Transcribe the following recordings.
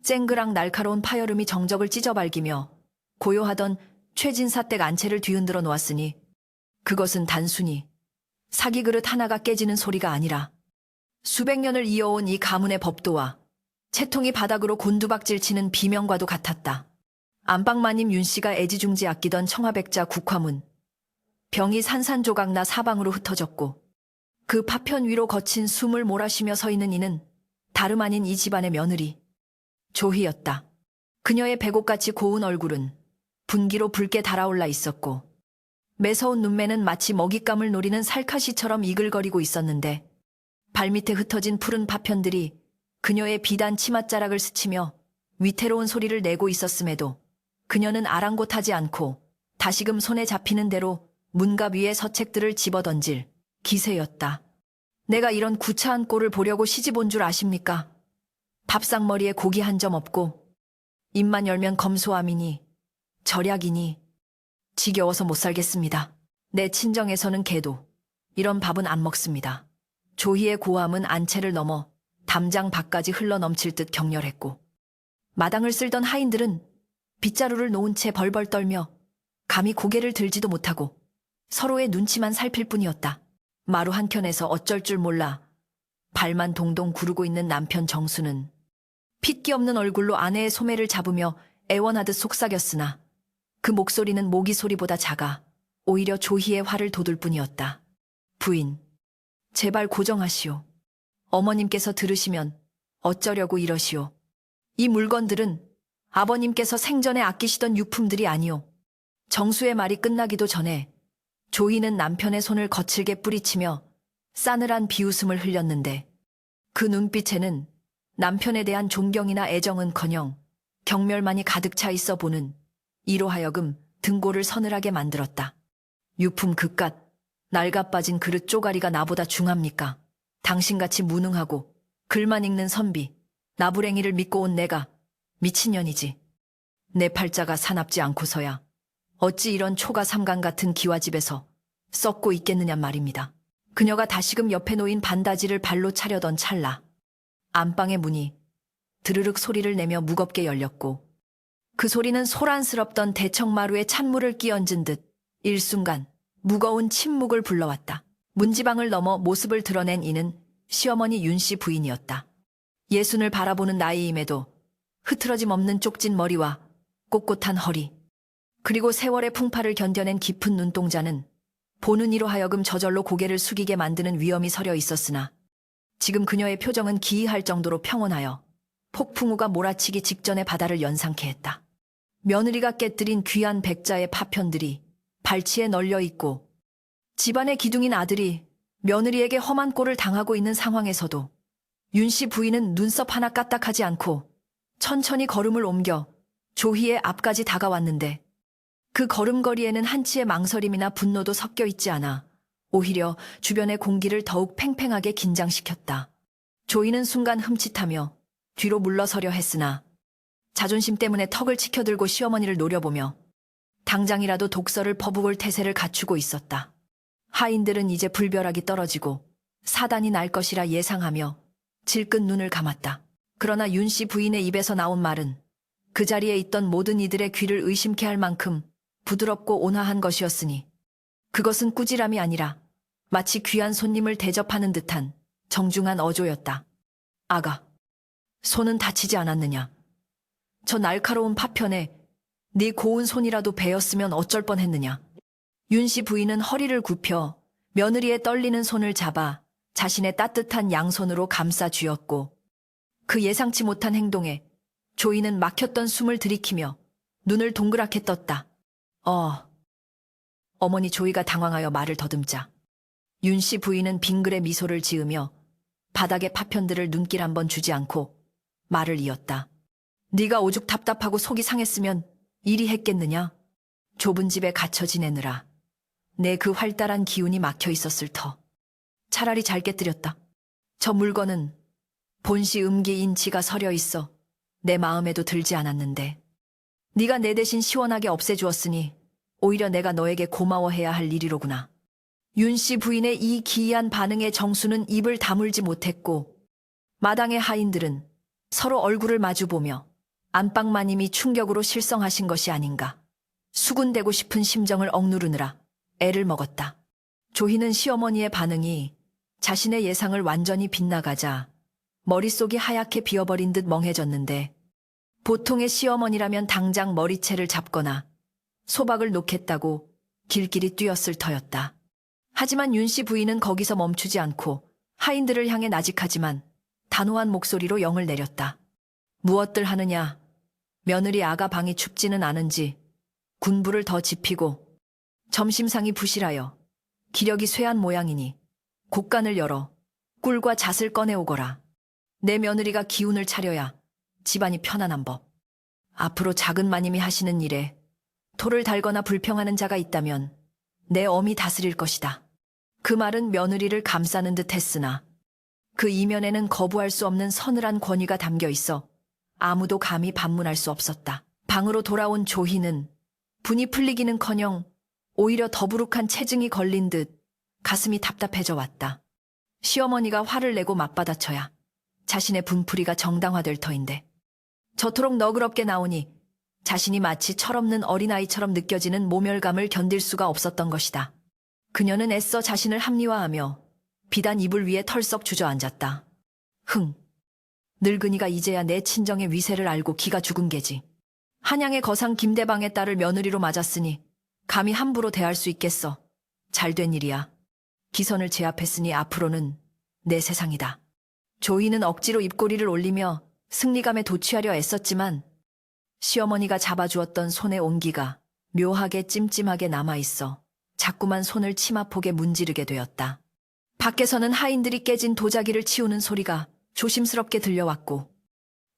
쨍그랑 날카로운 파여름이 정적을 찢어발기며 고요하던 최진사댁 안채를 뒤흔들어 놓았으니 그것은 단순히 사기 그릇 하나가 깨지는 소리가 아니라 수백 년을 이어온 이 가문의 법도와 채통이 바닥으로 곤두박질 치는 비명과도 같았다. 안방마님 윤씨가 애지중지 아끼던 청화백자 국화문, 병이 산산조각나 사방으로 흩어졌고 그 파편 위로 거친 숨을 몰아쉬며 서 있는 이는 다름 아닌 이 집안의 며느리 조희였다. 그녀의 배곡같이 고운 얼굴은 분기로 붉게 달아올라 있었고 매서운 눈매는 마치 먹잇감을 노리는 살카시처럼 이글거리고 있었는데 발밑에 흩어진 푸른 파편들이 그녀의 비단 치맛자락을 스치며 위태로운 소리를 내고 있었음에도 그녀는 아랑곳하지 않고 다시금 손에 잡히는 대로 문갑 위에 서책들을 집어던질 기세였다. 내가 이런 구차한 꼴을 보려고 시집 온 줄 아십니까? 밥상머리에 고기 한 점 없고 입만 열면 검소함이니 절약이니 지겨워서 못 살겠습니다. 내 친정에서는 개도 이런 밥은 안 먹습니다. 조희의 고함은 안채를 넘어 담장 밖까지 흘러넘칠 듯 격렬했고 마당을 쓸던 하인들은 빗자루를 놓은 채 벌벌 떨며 감히 고개를 들지도 못하고 서로의 눈치만 살필 뿐이었다. 마루 한켠에서 어쩔 줄 몰라 발만 동동 구르고 있는 남편 정수는 핏기 없는 얼굴로 아내의 소매를 잡으며 애원하듯 속삭였으나 그 목소리는 모기 소리보다 작아 오히려 조희의 화를 돋을 뿐이었다. 부인, 제발 고정하시오. 어머님께서 들으시면 어쩌려고 이러시오. 이 물건들은 아버님께서 생전에 아끼시던 유품들이 아니오. 정수의 말이 끝나기도 전에 조희는 남편의 손을 거칠게 뿌리치며 싸늘한 비웃음을 흘렸는데 그 눈빛에는 남편에 대한 존경이나 애정은커녕 경멸만이 가득 차 있어 보는 이로 하여금 등골을 서늘하게 만들었다. 유품 그깟 낡아 빠진 그릇 쪼가리가 나보다 중합니까? 당신같이 무능하고 글만 읽는 선비, 나부랭이를 믿고 온 내가 미친년이지. 내 팔자가 사납지 않고서야 어찌 이런 초가 삼간 같은 기와집에서 썩고 있겠느냐 말입니다. 그녀가 다시금 옆에 놓인 반다지를 발로 차려던 찰나 안방의 문이 드르륵 소리를 내며 무겁게 열렸고 그 소리는 소란스럽던 대청마루에 찬물을 끼얹은 듯 일순간 무거운 침묵을 불러왔다. 문지방을 넘어 모습을 드러낸 이는 시어머니 윤씨 부인이었다. 예순을 바라보는 나이임에도 흐트러짐 없는 쪽진 머리와 꼿꼿한 허리, 그리고 세월의 풍파를 견뎌낸 깊은 눈동자는 보는 이로 하여금 저절로 고개를 숙이게 만드는 위엄이 서려 있었으나 지금 그녀의 표정은 기이할 정도로 평온하여 폭풍우가 몰아치기 직전의 바다를 연상케 했다. 며느리가 깨뜨린 귀한 백자의 파편들이 발치에 널려 있고 집안의 기둥인 아들이 며느리에게 험한 꼴을 당하고 있는 상황에서도 윤씨 부인은 눈썹 하나 까딱하지 않고 천천히 걸음을 옮겨 조희의 앞까지 다가왔는데 그 걸음걸이에는 한치의 망설임이나 분노도 섞여 있지 않아 오히려 주변의 공기를 더욱 팽팽하게 긴장시켰다. 조희는 순간 흠칫하며 뒤로 물러서려 했으나 자존심 때문에 턱을 치켜들고 시어머니를 노려보며 당장이라도 독서를 퍼부을 태세를 갖추고 있었다. 하인들은 이제 불벼락이 떨어지고 사단이 날 것이라 예상하며 질끈 눈을 감았다. 그러나 윤씨 부인의 입에서 나온 말은 그 자리에 있던 모든 이들의 귀를 의심케 할 만큼 부드럽고 온화한 것이었으니 그것은 꾸지람이 아니라 마치 귀한 손님을 대접하는 듯한 정중한 어조였다. 아가, 손은 다치지 않았느냐? 저 날카로운 파편에 네 고운 손이라도 베었으면 어쩔 뻔했느냐? 윤씨 부인은 허리를 굽혀 며느리의 떨리는 손을 잡아 자신의 따뜻한 양손으로 감싸 쥐었고 그 예상치 못한 행동에 조이는 막혔던 숨을 들이키며 눈을 동그랗게 떴다. 어머니. 조이가 당황하여 말을 더듬자 윤씨 부인은 빙그레 미소를 지으며 바닥의 파편들을 눈길 한번 주지 않고 말을 이었다. 네가 오죽 답답하고 속이 상했으면 이리 했겠느냐? 좁은 집에 갇혀 지내느라 내 그 활달한 기운이 막혀 있었을 터. 차라리 잘 깨뜨렸다. 저 물건은 본시 음기 인치가 서려 있어 내 마음에도 들지 않았는데 네가 내 대신 시원하게 없애주었으니 오히려 내가 너에게 고마워해야 할 일이로구나. 윤씨 부인의 이 기이한 반응에 정수는 입을 다물지 못했고 마당의 하인들은 서로 얼굴을 마주보며 안방마님이 충격으로 실성하신 것이 아닌가. 수군대고 싶은 심정을 억누르느라 애를 먹었다. 조희는 시어머니의 반응이 자신의 예상을 완전히 빗나가자 머릿속이 하얗게 비어버린 듯 멍해졌는데, 보통의 시어머니라면 당장 머리채를 잡거나 소박을 놓겠다고 길길이 뛰었을 터였다. 하지만 윤씨 부인은 거기서 멈추지 않고 하인들을 향해 나직하지만 단호한 목소리로 영을 내렸다. 무엇들 하느냐. 며느리 아가 방이 춥지는 않은지 군불을 더 지피고 점심상이 부실하여 기력이 쇠한 모양이니 곡간을 열어 꿀과 잣을 꺼내오거라. 내 며느리가 기운을 차려야 집안이 편안한 법. 앞으로 작은 마님이 하시는 일에 토를 달거나 불평하는 자가 있다면 내 엄이 다스릴 것이다. 그 말은 며느리를 감싸는 듯 했으나 그 이면에는 거부할 수 없는 서늘한 권위가 담겨 있어 아무도 감히 반문할 수 없었다. 방으로 돌아온 조희는 분이 풀리기는커녕 오히려 더부룩한 체증이 걸린 듯 가슴이 답답해져 왔다. 시어머니가 화를 내고 맞받아쳐야 자신의 분풀이가 정당화될 터인데 저토록 너그럽게 나오니 자신이 마치 철없는 어린아이처럼 느껴지는 모멸감을 견딜 수가 없었던 것이다. 그녀는 애써 자신을 합리화하며 비단 이불 위에 털썩 주저앉았다. 늙은이가 이제야 내 친정의 위세를 알고 기가 죽은 게지. 한양의 거상 김대방의 딸을 며느리로 맞았으니 감히 함부로 대할 수 있겠어. 잘된 일이야. 기선을 제압했으니 앞으로는 내 세상이다. 조이는 억지로 입꼬리를 올리며 승리감에 도취하려 애썼지만 시어머니가 잡아주었던 손의 온기가 묘하게 찜찜하게 남아있어 자꾸만 손을 치마폭에 문지르게 되었다. 밖에서는 하인들이 깨진 도자기를 치우는 소리가 조심스럽게 들려왔고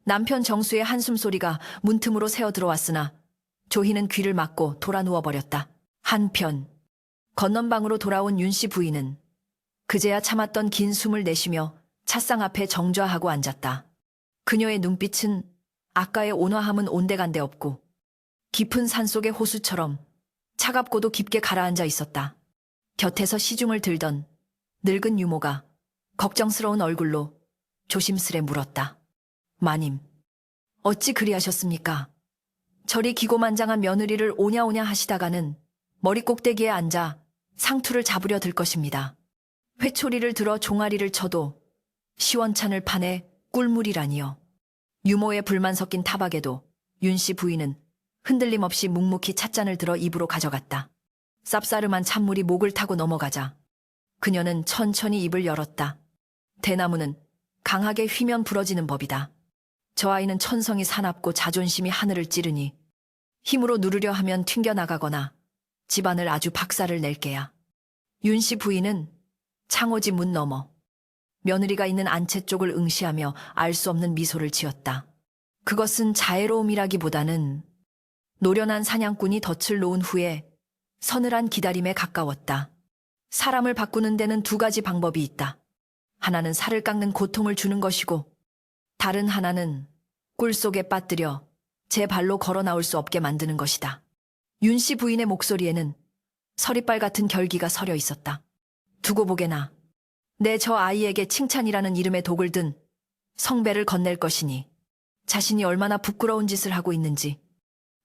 남편 정수의 한숨소리가 문틈으로 새어 들어왔으나 조희는 귀를 막고 돌아 누워버렸다. 한편 건넌방으로 돌아온 윤씨 부인은 그제야 참았던 긴 숨을 내쉬며 찻상 앞에 정좌하고 앉았다. 그녀의 눈빛은 아까의 온화함은 온데간데 없고 깊은 산속의 호수처럼 차갑고도 깊게 가라앉아 있었다. 곁에서 시중을 들던 늙은 유모가 걱정스러운 얼굴로 조심스레 물었다. 마님, 어찌 그리하셨습니까? 저리 기고만장한 며느리를 오냐오냐 하시다가는 머리 꼭대기에 앉아 상투를 잡으려 들 것입니다. 회초리를 들어 종아리를 쳐도 시원찮을 판에 꿀물이라니요. 유모의 불만 섞인 타박에도 윤씨 부인은 흔들림 없이 묵묵히 찻잔을 들어 입으로 가져갔다. 쌉싸름한 찬물이 목을 타고 넘어가자 그녀는 천천히 입을 열었다. 대나무는 강하게 휘면 부러지는 법이다. 저 아이는 천성이 사납고 자존심이 하늘을 찌르니 힘으로 누르려 하면 튕겨나가거나 집안을 아주 박살을 낼 게야. 윤씨 부인은 창호지 문 너머 며느리가 있는 안채 쪽을 응시하며 알 수 없는 미소를 지었다. 그것은 자애로움이라기보다는 노련한 사냥꾼이 덫을 놓은 후에 서늘한 기다림에 가까웠다. 사람을 바꾸는 데는 두 가지 방법이 있다. 하나는 살을 깎는 고통을 주는 것이고 다른 하나는 꿀 속에 빠뜨려 제 발로 걸어 나올 수 없게 만드는 것이다. 윤씨 부인의 목소리에는 서리빨 같은 결기가 서려 있었다. 두고 보게나 내 저 아이에게 칭찬이라는 이름의 독을 든 성배를 건넬 것이니 자신이 얼마나 부끄러운 짓을 하고 있는지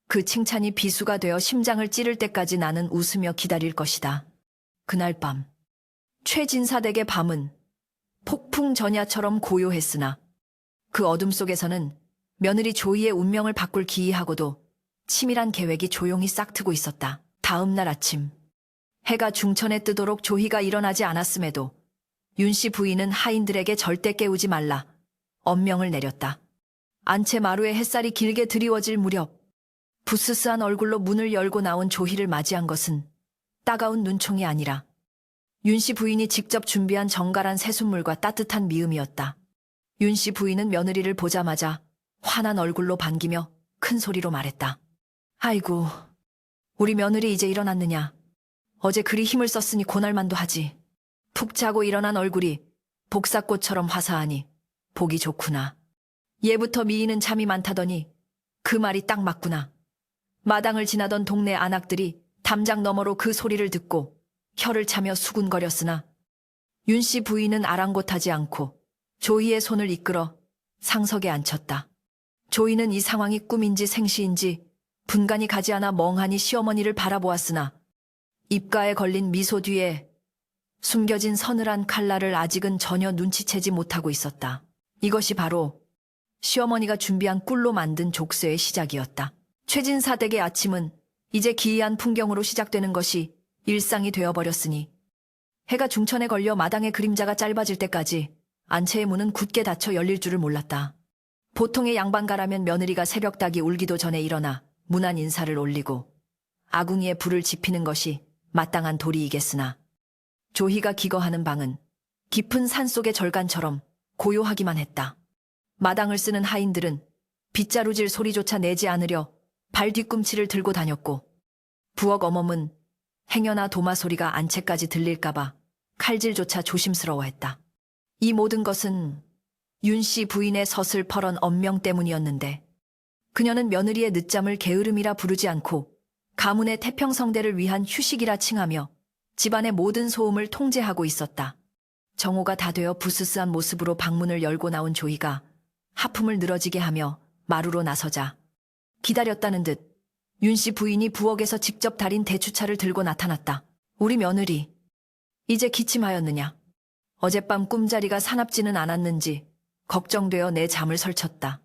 그 칭찬이 비수가 되어 심장을 찌를 때까지 나는 웃으며 기다릴 것이다. 그날 밤 최진사댁의 밤은 폭풍 전야처럼 고요했으나 그 어둠 속에서는 며느리 조이의 운명을 바꿀 기이하고도 치밀한 계획이 조용히 싹트고 있었다. 다음 날 아침 해가 중천에 뜨도록 조희가 일어나지 않았음에도 윤씨 부인은 하인들에게 절대 깨우지 말라 엄명을 내렸다. 안채 마루에 햇살이 길게 드리워질 무렵 부스스한 얼굴로 문을 열고 나온 조희를 맞이한 것은 따가운 눈총이 아니라 윤씨 부인이 직접 준비한 정갈한 새순물과 따뜻한 미음이었다. 윤씨 부인은 며느리를 보자마자 환한 얼굴로 반기며 큰 소리로 말했다. 아이고, 우리 며느리 이제 일어났느냐. 어제 그리 힘을 썼으니 고날만도 하지. 푹 자고 일어난 얼굴이 복사꽃처럼 화사하니 보기 좋구나. 예부터 미인은 잠이 많다더니 그 말이 딱 맞구나. 마당을 지나던 동네 안악들이 담장 너머로 그 소리를 듣고 혀를 차며 수군거렸으나 윤씨 부인은 아랑곳하지 않고 조이의 손을 이끌어 상석에 앉혔다. 조이는 이 상황이 꿈인지 생시인지 분간이 가지 않아 멍하니 시어머니를 바라보았으나 입가에 걸린 미소 뒤에 숨겨진 서늘한 칼날을 아직은 전혀 눈치채지 못하고 있었다. 이것이 바로 시어머니가 준비한 꿀로 만든 족쇄의 시작이었다. 최진사 댁의 아침은 이제 기이한 풍경으로 시작되는 것이 일상이 되어버렸으니 해가 중천에 걸려 마당의 그림자가 짧아질 때까지 안채의 문은 굳게 닫혀 열릴 줄을 몰랐다. 보통의 양반가라면 며느리가 새벽닭이 울기도 전에 일어나 문안 인사를 올리고 아궁이에 불을 지피는 것이 마땅한 도리이겠으나 조희가 기거하는 방은 깊은 산속의 절간처럼 고요하기만 했다. 마당을 쓰는 하인들은 빗자루질 소리조차 내지 않으려 발 뒤꿈치를 들고 다녔고 부엌 어멈은 행여나 도마 소리가 안채까지 들릴까봐 칼질조차 조심스러워했다. 이 모든 것은 윤씨 부인의 서슬퍼런 언명 때문이었는데 그녀는 며느리의 늦잠을 게으름이라 부르지 않고 가문의 태평성대를 위한 휴식이라 칭하며 집안의 모든 소음을 통제하고 있었다. 정오가 다 되어 부스스한 모습으로 방문을 열고 나온 조이가 하품을 늘어지게 하며 마루로 나서자 기다렸다는 듯 윤씨 부인이 부엌에서 직접 달인 대추차를 들고 나타났다. 우리 며느리, 이제 기침하였느냐? 어젯밤 꿈자리가 사납지는 않았는지 걱정되어 내 잠을 설쳤다.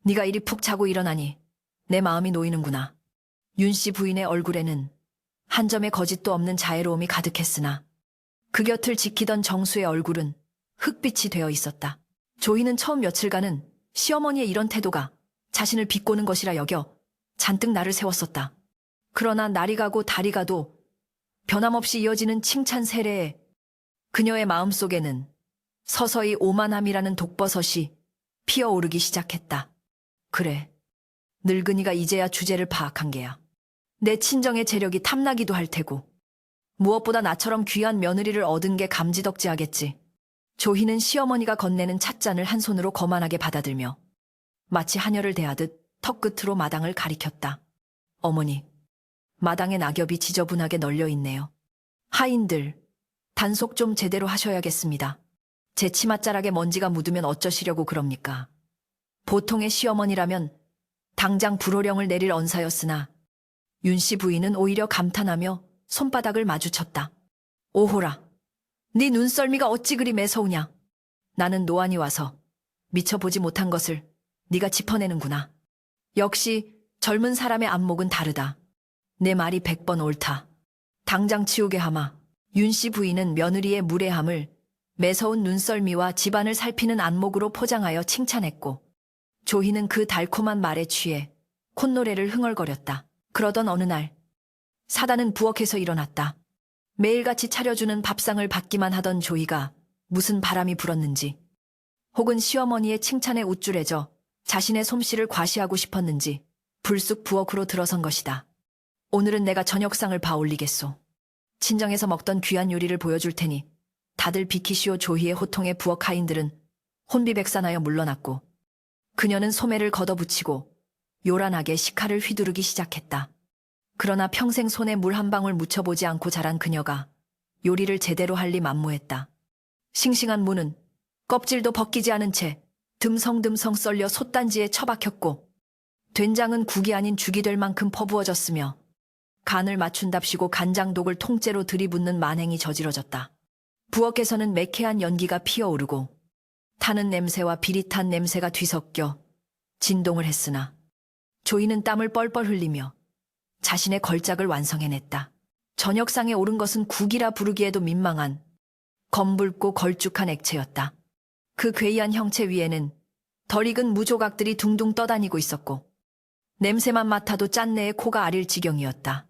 네가 이리 푹 자고 일어나니 내 마음이 놓이는구나. 윤씨 부인의 얼굴에는 한 점의 거짓도 없는 자애로움이 가득했으나 그 곁을 지키던 정수의 얼굴은 흙빛이 되어 있었다. 조이는 처음 며칠간은 시어머니의 이런 태도가 자신을 비꼬는 것이라 여겨 잔뜩 나를 세웠었다. 그러나 날이 가고 달이 가도 변함없이 이어지는 칭찬 세례에 그녀의 마음속에는 서서히 오만함이라는 독버섯이 피어오르기 시작했다. 그래, 늙은이가 이제야 주제를 파악한 게야. 내 친정의 재력이 탐나기도 할 테고 무엇보다 나처럼 귀한 며느리를 얻은 게 감지덕지하겠지. 조희는 시어머니가 건네는 찻잔을 한 손으로 거만하게 받아들며 마치 하녀를 대하듯 턱끝으로 마당을 가리켰다. 어머니, 마당에 낙엽이 지저분하게 널려 있네요. 하인들, 단속 좀 제대로 하셔야겠습니다. 제 치맛자락에 먼지가 묻으면 어쩌시려고 그럽니까? 보통의 시어머니라면 당장 불호령을 내릴 언사였으나 윤씨 부인은 오히려 감탄하며 손바닥을 마주쳤다. 오호라, 네 눈썰미가 어찌 그리 매서우냐. 나는 노안이 와서 미처 보지 못한 것을 네가 짚어내는구나. 역시 젊은 사람의 안목은 다르다. 내 말이 100번 옳다. 당장 치우게 하마. 윤씨 부인은 며느리의 무례함을 매서운 눈썰미와 집안을 살피는 안목으로 포장하여 칭찬했고 조희는 그 달콤한 말에 취해 콧노래를 흥얼거렸다. 그러던 어느 날 사단은 부엌에서 일어났다. 매일같이 차려주는 밥상을 받기만 하던 조이가 무슨 바람이 불었는지 혹은 시어머니의 칭찬에 우쭐해져 자신의 솜씨를 과시하고 싶었는지 불쑥 부엌으로 들어선 것이다. 오늘은 내가 저녁상을 봐 올리겠소. 친정에서 먹던 귀한 요리를 보여줄 테니 다들 비키시오. 조희의 호통에 부엌 하인들은 혼비백산하여 물러났고 그녀는 소매를 걷어붙이고 요란하게 식칼을 휘두르기 시작했다. 그러나 평생 손에 물 한 방울 묻혀보지 않고 자란 그녀가 요리를 제대로 할 리 만무했다. 싱싱한 무는 껍질도 벗기지 않은 채 듬성듬성 썰려 솥단지에 처박혔고 된장은 국이 아닌 죽이 될 만큼 퍼부어졌으며 간을 맞춘답시고 간장독을 통째로 들이붓는 만행이 저지러졌다. 부엌에서는 매캐한 연기가 피어오르고 타는 냄새와 비릿한 냄새가 뒤섞여 진동을 했으나 조이는 땀을 뻘뻘 흘리며 자신의 걸작을 완성해냈다. 저녁상에 오른 것은 국이라 부르기에도 민망한 검붉고 걸쭉한 액체였다. 그 괴이한 형체 위에는 덜 익은 무조각들이 둥둥 떠다니고 있었고 냄새만 맡아도 짠내에 코가 아릴 지경이었다.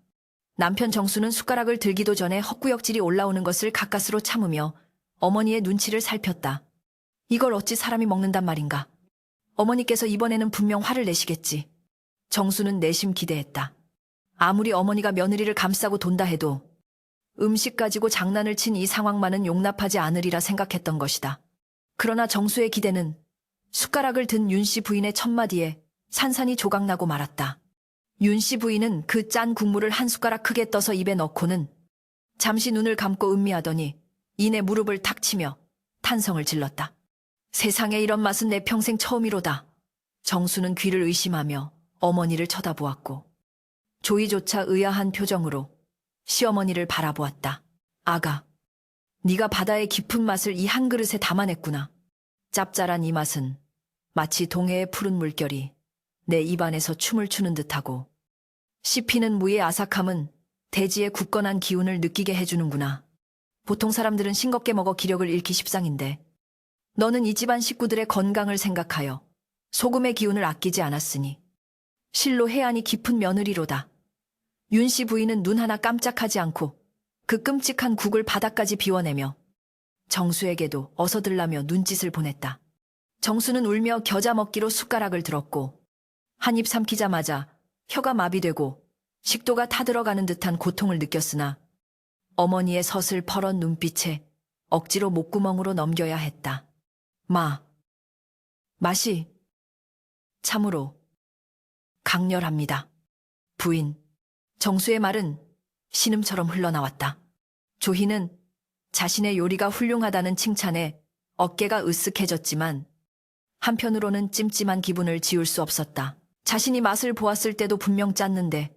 남편 정수는 숟가락을 들기도 전에 헛구역질이 올라오는 것을 가까스로 참으며 어머니의 눈치를 살폈다. 이걸 어찌 사람이 먹는단 말인가. 어머니께서 이번에는 분명 화를 내시겠지. 정수는 내심 기대했다. 아무리 어머니가 며느리를 감싸고 돈다 해도 음식 가지고 장난을 친 이 상황만은 용납하지 않으리라 생각했던 것이다. 그러나 정수의 기대는 숟가락을 든 윤씨 부인의 첫마디에 산산이 조각나고 말았다. 윤씨 부인은 그 짠 국물을 한 숟가락 크게 떠서 입에 넣고는 잠시 눈을 감고 음미하더니 이내 무릎을 탁 치며 탄성을 질렀다. 세상에 이런 맛은 내 평생 처음이로다. 정수는 귀를 의심하며 어머니를 쳐다보았고 조이조차 의아한 표정으로 시어머니를 바라보았다. 아가, 네가 바다의 깊은 맛을 이 한 그릇에 담아냈구나. 짭짤한 이 맛은 마치 동해의 푸른 물결이 내 입안에서 춤을 추는 듯하고 씹히는 무의 아삭함은 대지의 굳건한 기운을 느끼게 해주는구나. 보통 사람들은 싱겁게 먹어 기력을 잃기 십상인데 너는 이 집안 식구들의 건강을 생각하여 소금의 기운을 아끼지 않았으니 실로 해안이 깊은 며느리로다. 윤씨 부인은 눈 하나 깜짝하지 않고 그 끔찍한 국을 바닥까지 비워내며 정수에게도 어서 들라며 눈짓을 보냈다. 정수는 울며 겨자 먹기로 숟가락을 들었고 한 입 삼키자마자 혀가 마비되고 식도가 타들어가는 듯한 고통을 느꼈으나 어머니의 서슬퍼런 눈빛에 억지로 목구멍으로 넘겨야 했다. 맛이 참으로 강렬합니다. 부인. 정수의 말은 신음처럼 흘러나왔다. 조희는 자신의 요리가 훌륭하다는 칭찬에 어깨가 으쓱해졌지만 한편으로는 찜찜한 기분을 지울 수 없었다. 자신이 맛을 보았을 때도 분명 짰는데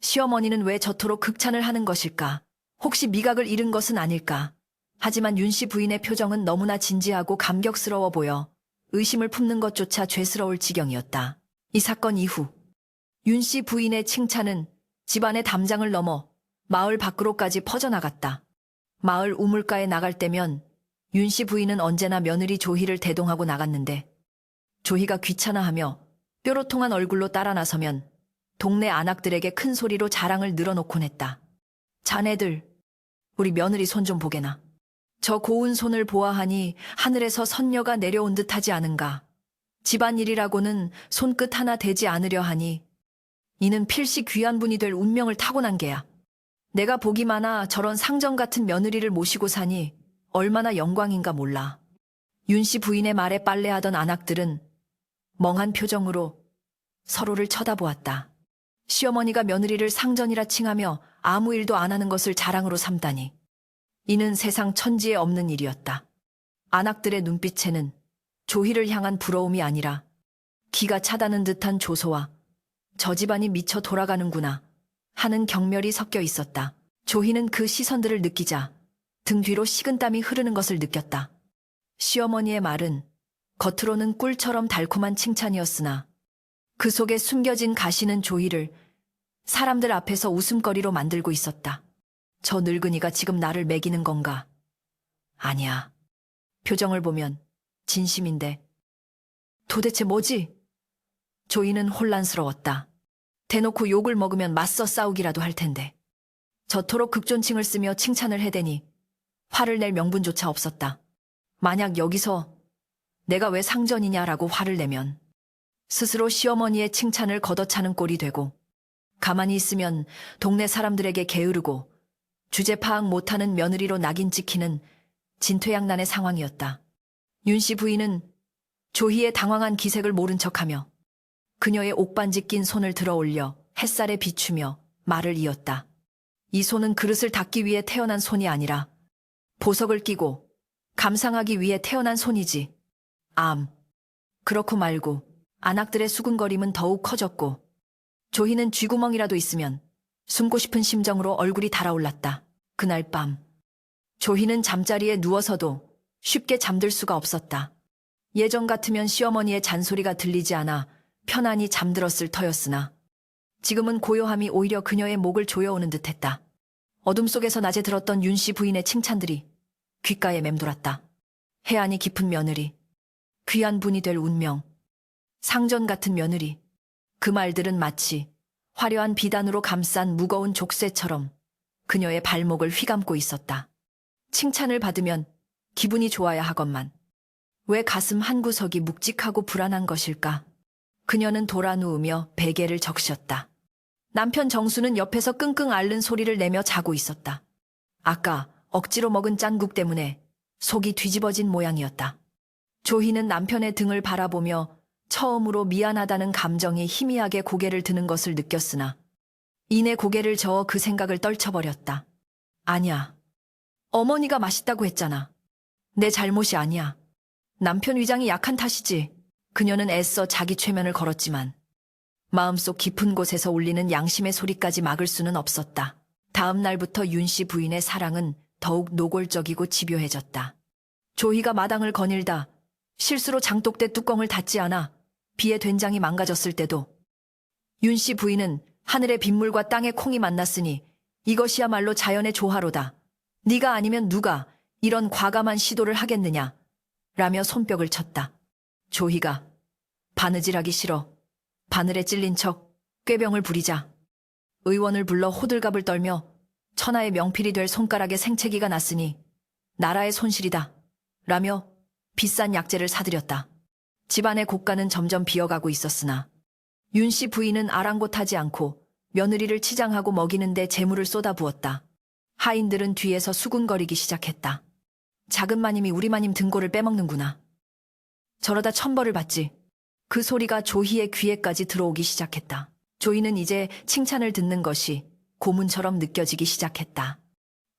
시어머니는 왜 저토록 극찬을 하는 것일까? 혹시 미각을 잃은 것은 아닐까? 하지만 윤씨 부인의 표정은 너무나 진지하고 감격스러워 보여 의심을 품는 것조차 죄스러울 지경이었다. 이 사건 이후 윤씨 부인의 칭찬은 집안의 담장을 넘어 마을 밖으로까지 퍼져나갔다. 마을 우물가에 나갈 때면 윤씨 부인은 언제나 며느리 조희를 대동하고 나갔는데 조희가 귀찮아하며 뾰로통한 얼굴로 따라 나서면 동네 안악들에게 큰 소리로 자랑을 늘어놓곤 했다. 자네들, 우리 며느리 손 좀 보게나. 저 고운 손을 보아하니 하늘에서 선녀가 내려온 듯하지 않은가. 집안일이라고는 손끝 하나 대지 않으려 하니 이는 필시 귀한 분이 될 운명을 타고난 게야. 내가 복이 많아 저런 상정 같은 며느리를 모시고 사니 얼마나 영광인가 몰라. 윤씨 부인의 말에 빨래하던 안악들은 멍한 표정으로 서로를 쳐다보았다. 시어머니가 며느리를 상전이라 칭하며 아무 일도 안 하는 것을 자랑으로 삼다니. 이는 세상 천지에 없는 일이었다. 안악들의 눈빛에는 조희를 향한 부러움이 아니라 기가 차다는 듯한 조소와 저 집안이 미쳐 돌아가는구나 하는 경멸이 섞여 있었다. 조희는 그 시선들을 느끼자 등 뒤로 식은땀이 흐르는 것을 느꼈다. 시어머니의 말은 겉으로는 꿀처럼 달콤한 칭찬이었으나 그 속에 숨겨진 가시는 조희를 사람들 앞에서 웃음거리로 만들고 있었다. 저 늙은이가 지금 나를 매기는 건가? 아니야. 표정을 보면 진심인데. 도대체 뭐지? 조이는 혼란스러웠다. 대놓고 욕을 먹으면 맞서 싸우기라도 할 텐데. 저토록 극존칭을 쓰며 칭찬을 해대니 화를 낼 명분조차 없었다. 만약 여기서 내가 왜 상전이냐라고 화를 내면 스스로 시어머니의 칭찬을 걷어차는 꼴이 되고 가만히 있으면 동네 사람들에게 게으르고 주제 파악 못하는 며느리로 낙인 찍히는 진퇴양난의 상황이었다. 윤씨 부인은 조희의 당황한 기색을 모른 척하며 그녀의 옥반지 낀 손을 들어 올려 햇살에 비추며 말을 이었다. 이 손은 그릇을 닦기 위해 태어난 손이 아니라 보석을 끼고 감상하기 위해 태어난 손이지. 그렇고 말고 안악들의 수군거림은 더욱 커졌고 조희는 쥐구멍이라도 있으면 숨고 싶은 심정으로 얼굴이 달아올랐다. 그날 밤 조희는 잠자리에 누워서도 쉽게 잠들 수가 없었다. 예전 같으면 시어머니의 잔소리가 들리지 않아 편안히 잠들었을 터였으나 지금은 고요함이 오히려 그녀의 목을 조여오는 듯했다. 어둠 속에서 낮에 들었던 윤씨 부인의 칭찬들이 귓가에 맴돌았다. 해안이 깊은 며느리, 귀한 분이 될 운명, 상전 같은 며느리. 그 말들은 마치 화려한 비단으로 감싼 무거운 족쇄처럼 그녀의 발목을 휘감고 있었다. 칭찬을 받으면 기분이 좋아야 하건만 왜 가슴 한구석이 묵직하고 불안한 것일까? 그녀는 돌아 누우며 베개를 적셨다. 남편 정수는 옆에서 끙끙 앓는 소리를 내며 자고 있었다. 아까 억지로 먹은 짠국 때문에 속이 뒤집어진 모양이었다. 조희는 남편의 등을 바라보며 처음으로 미안하다는 감정이 희미하게 고개를 드는 것을 느꼈으나 이내 고개를 저어 그 생각을 떨쳐버렸다. 아니야. 어머니가 맛있다고 했잖아. 내 잘못이 아니야. 남편 위장이 약한 탓이지. 그녀는 애써 자기 최면을 걸었지만 마음속 깊은 곳에서 울리는 양심의 소리까지 막을 수는 없었다. 다음 날부터 윤 씨 부인의 사랑은 더욱 노골적이고 집요해졌다. 조희가 마당을 거닐다 실수로 장독대 뚜껑을 닫지 않아 비에 된장이 망가졌을 때도 윤 씨 부인은 하늘의 빗물과 땅의 콩이 만났으니 이것이야말로 자연의 조화로다. 네가 아니면 누가 이런 과감한 시도를 하겠느냐 라며 손뼉을 쳤다. 조희가 바느질하기 싫어 바늘에 찔린 척 꾀병을 부리자 의원을 불러 호들갑을 떨며 천하의 명필이 될 손가락에 생채기가 났으니 나라의 손실이다 라며 비싼 약재를 사들였다. 집안의 고가는 점점 비어가고 있었으나 윤 씨 부인은 아랑곳하지 않고 며느리를 치장하고 먹이는데 재물을 쏟아부었다. 하인들은 뒤에서 수군거리기 시작했다. 작은 마님이 우리 마님 등골을 빼먹는구나. 저러다 천벌을 받지. 그 소리가 조희의 귀에까지 들어오기 시작했다. 조희는 이제 칭찬을 듣는 것이 고문처럼 느껴지기 시작했다.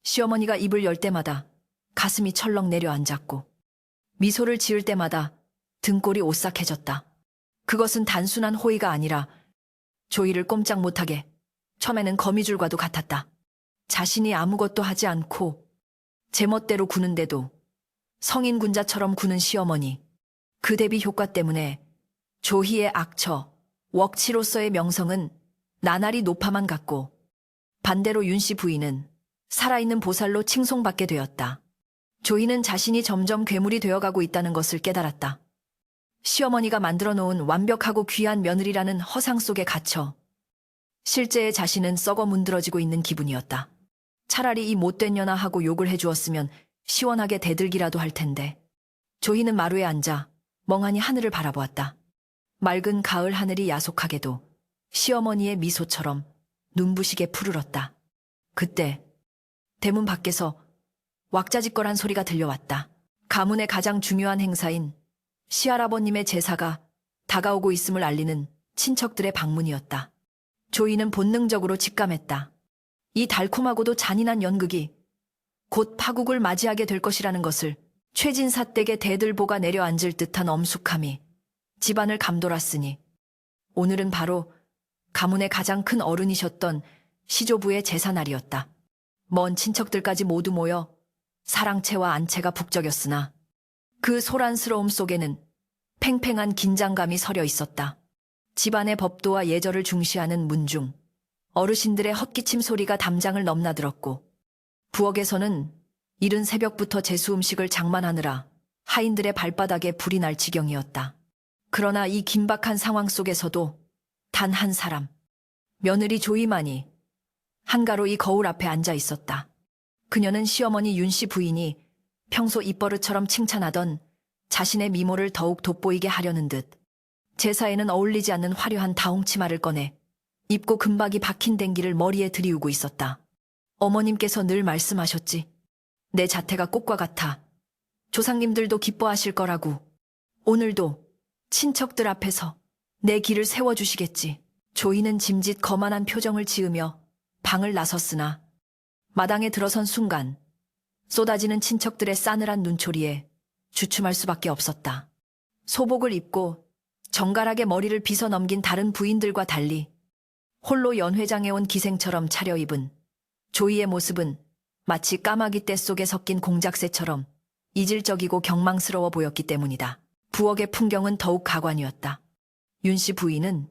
시어머니가 입을 열 때마다 가슴이 철렁 내려앉았고 미소를 지을 때마다 등골이 오싹해졌다. 그것은 단순한 호의가 아니라 조희를 꼼짝 못하게 처음에는 거미줄과도 같았다. 자신이 아무것도 하지 않고 제멋대로 구는데도 성인 군자처럼 구는 시어머니. 그 대비 효과 때문에 조희의 악처, 웍치로서의 명성은 나날이 높아만 갔고 반대로 윤 씨 부인은 살아있는 보살로 칭송받게 되었다. 조희는 자신이 점점 괴물이 되어가고 있다는 것을 깨달았다. 시어머니가 만들어 놓은 완벽하고 귀한 며느리라는 허상 속에 갇혀 실제의 자신은 썩어 문드러지고 있는 기분이었다. 차라리 이 못된 년아 하고 욕을 해주었으면 시원하게 대들기라도 할 텐데. 조희는 마루에 앉아 멍하니 하늘을 바라보았다. 맑은 가을 하늘이 야속하게도 시어머니의 미소처럼 눈부시게 푸르렀다. 그때 대문 밖에서 왁자지껄한 소리가 들려왔다. 가문의 가장 중요한 행사인 시할아버님의 제사가 다가오고 있음을 알리는 친척들의 방문이었다. 조이는 본능적으로 직감했다. 이 달콤하고도 잔인한 연극이 곧 파국을 맞이하게 될 것이라는 것을. 최진사 댁의 대들보가 내려앉을 듯한 엄숙함이 집안을 감돌았으니 오늘은 바로 가문의 가장 큰 어른이셨던 시조부의 제사날이었다. 먼 친척들까지 모두 모여 사랑채와 안채가 북적였으나 그 소란스러움 속에는 팽팽한 긴장감이 서려 있었다. 집안의 법도와 예절을 중시하는 문중, 어르신들의 헛기침 소리가 담장을 넘나들었고 부엌에서는 이른 새벽부터 제수 음식을 장만하느라 하인들의 발바닥에 불이 날 지경이었다. 그러나 이 긴박한 상황 속에서도 단 한 사람, 며느리 조이만이 한가로 이 거울 앞에 앉아 있었다. 그녀는 시어머니 윤 씨 부인이 평소 입버릇처럼 칭찬하던 자신의 미모를 더욱 돋보이게 하려는 듯 제사에는 어울리지 않는 화려한 다홍치마를 꺼내 입고 금박이 박힌 댕기를 머리에 들이우고 있었다. 어머님께서 늘 말씀하셨지. 내 자태가 꽃과 같아 조상님들도 기뻐하실 거라고. 오늘도 친척들 앞에서 내 길을 세워주시겠지. 조이는 짐짓 거만한 표정을 지으며 방을 나섰으나 마당에 들어선 순간 쏟아지는 친척들의 싸늘한 눈초리에 주춤할 수밖에 없었다. 소복을 입고 정갈하게 머리를 빗어 넘긴 다른 부인들과 달리 홀로 연회장에 온 기생처럼 차려입은 조이의 모습은 마치 까마귀 떼 속에 섞인 공작새처럼 이질적이고 경망스러워 보였기 때문이다. 부엌의 풍경은 더욱 가관이었다. 윤 씨 부인은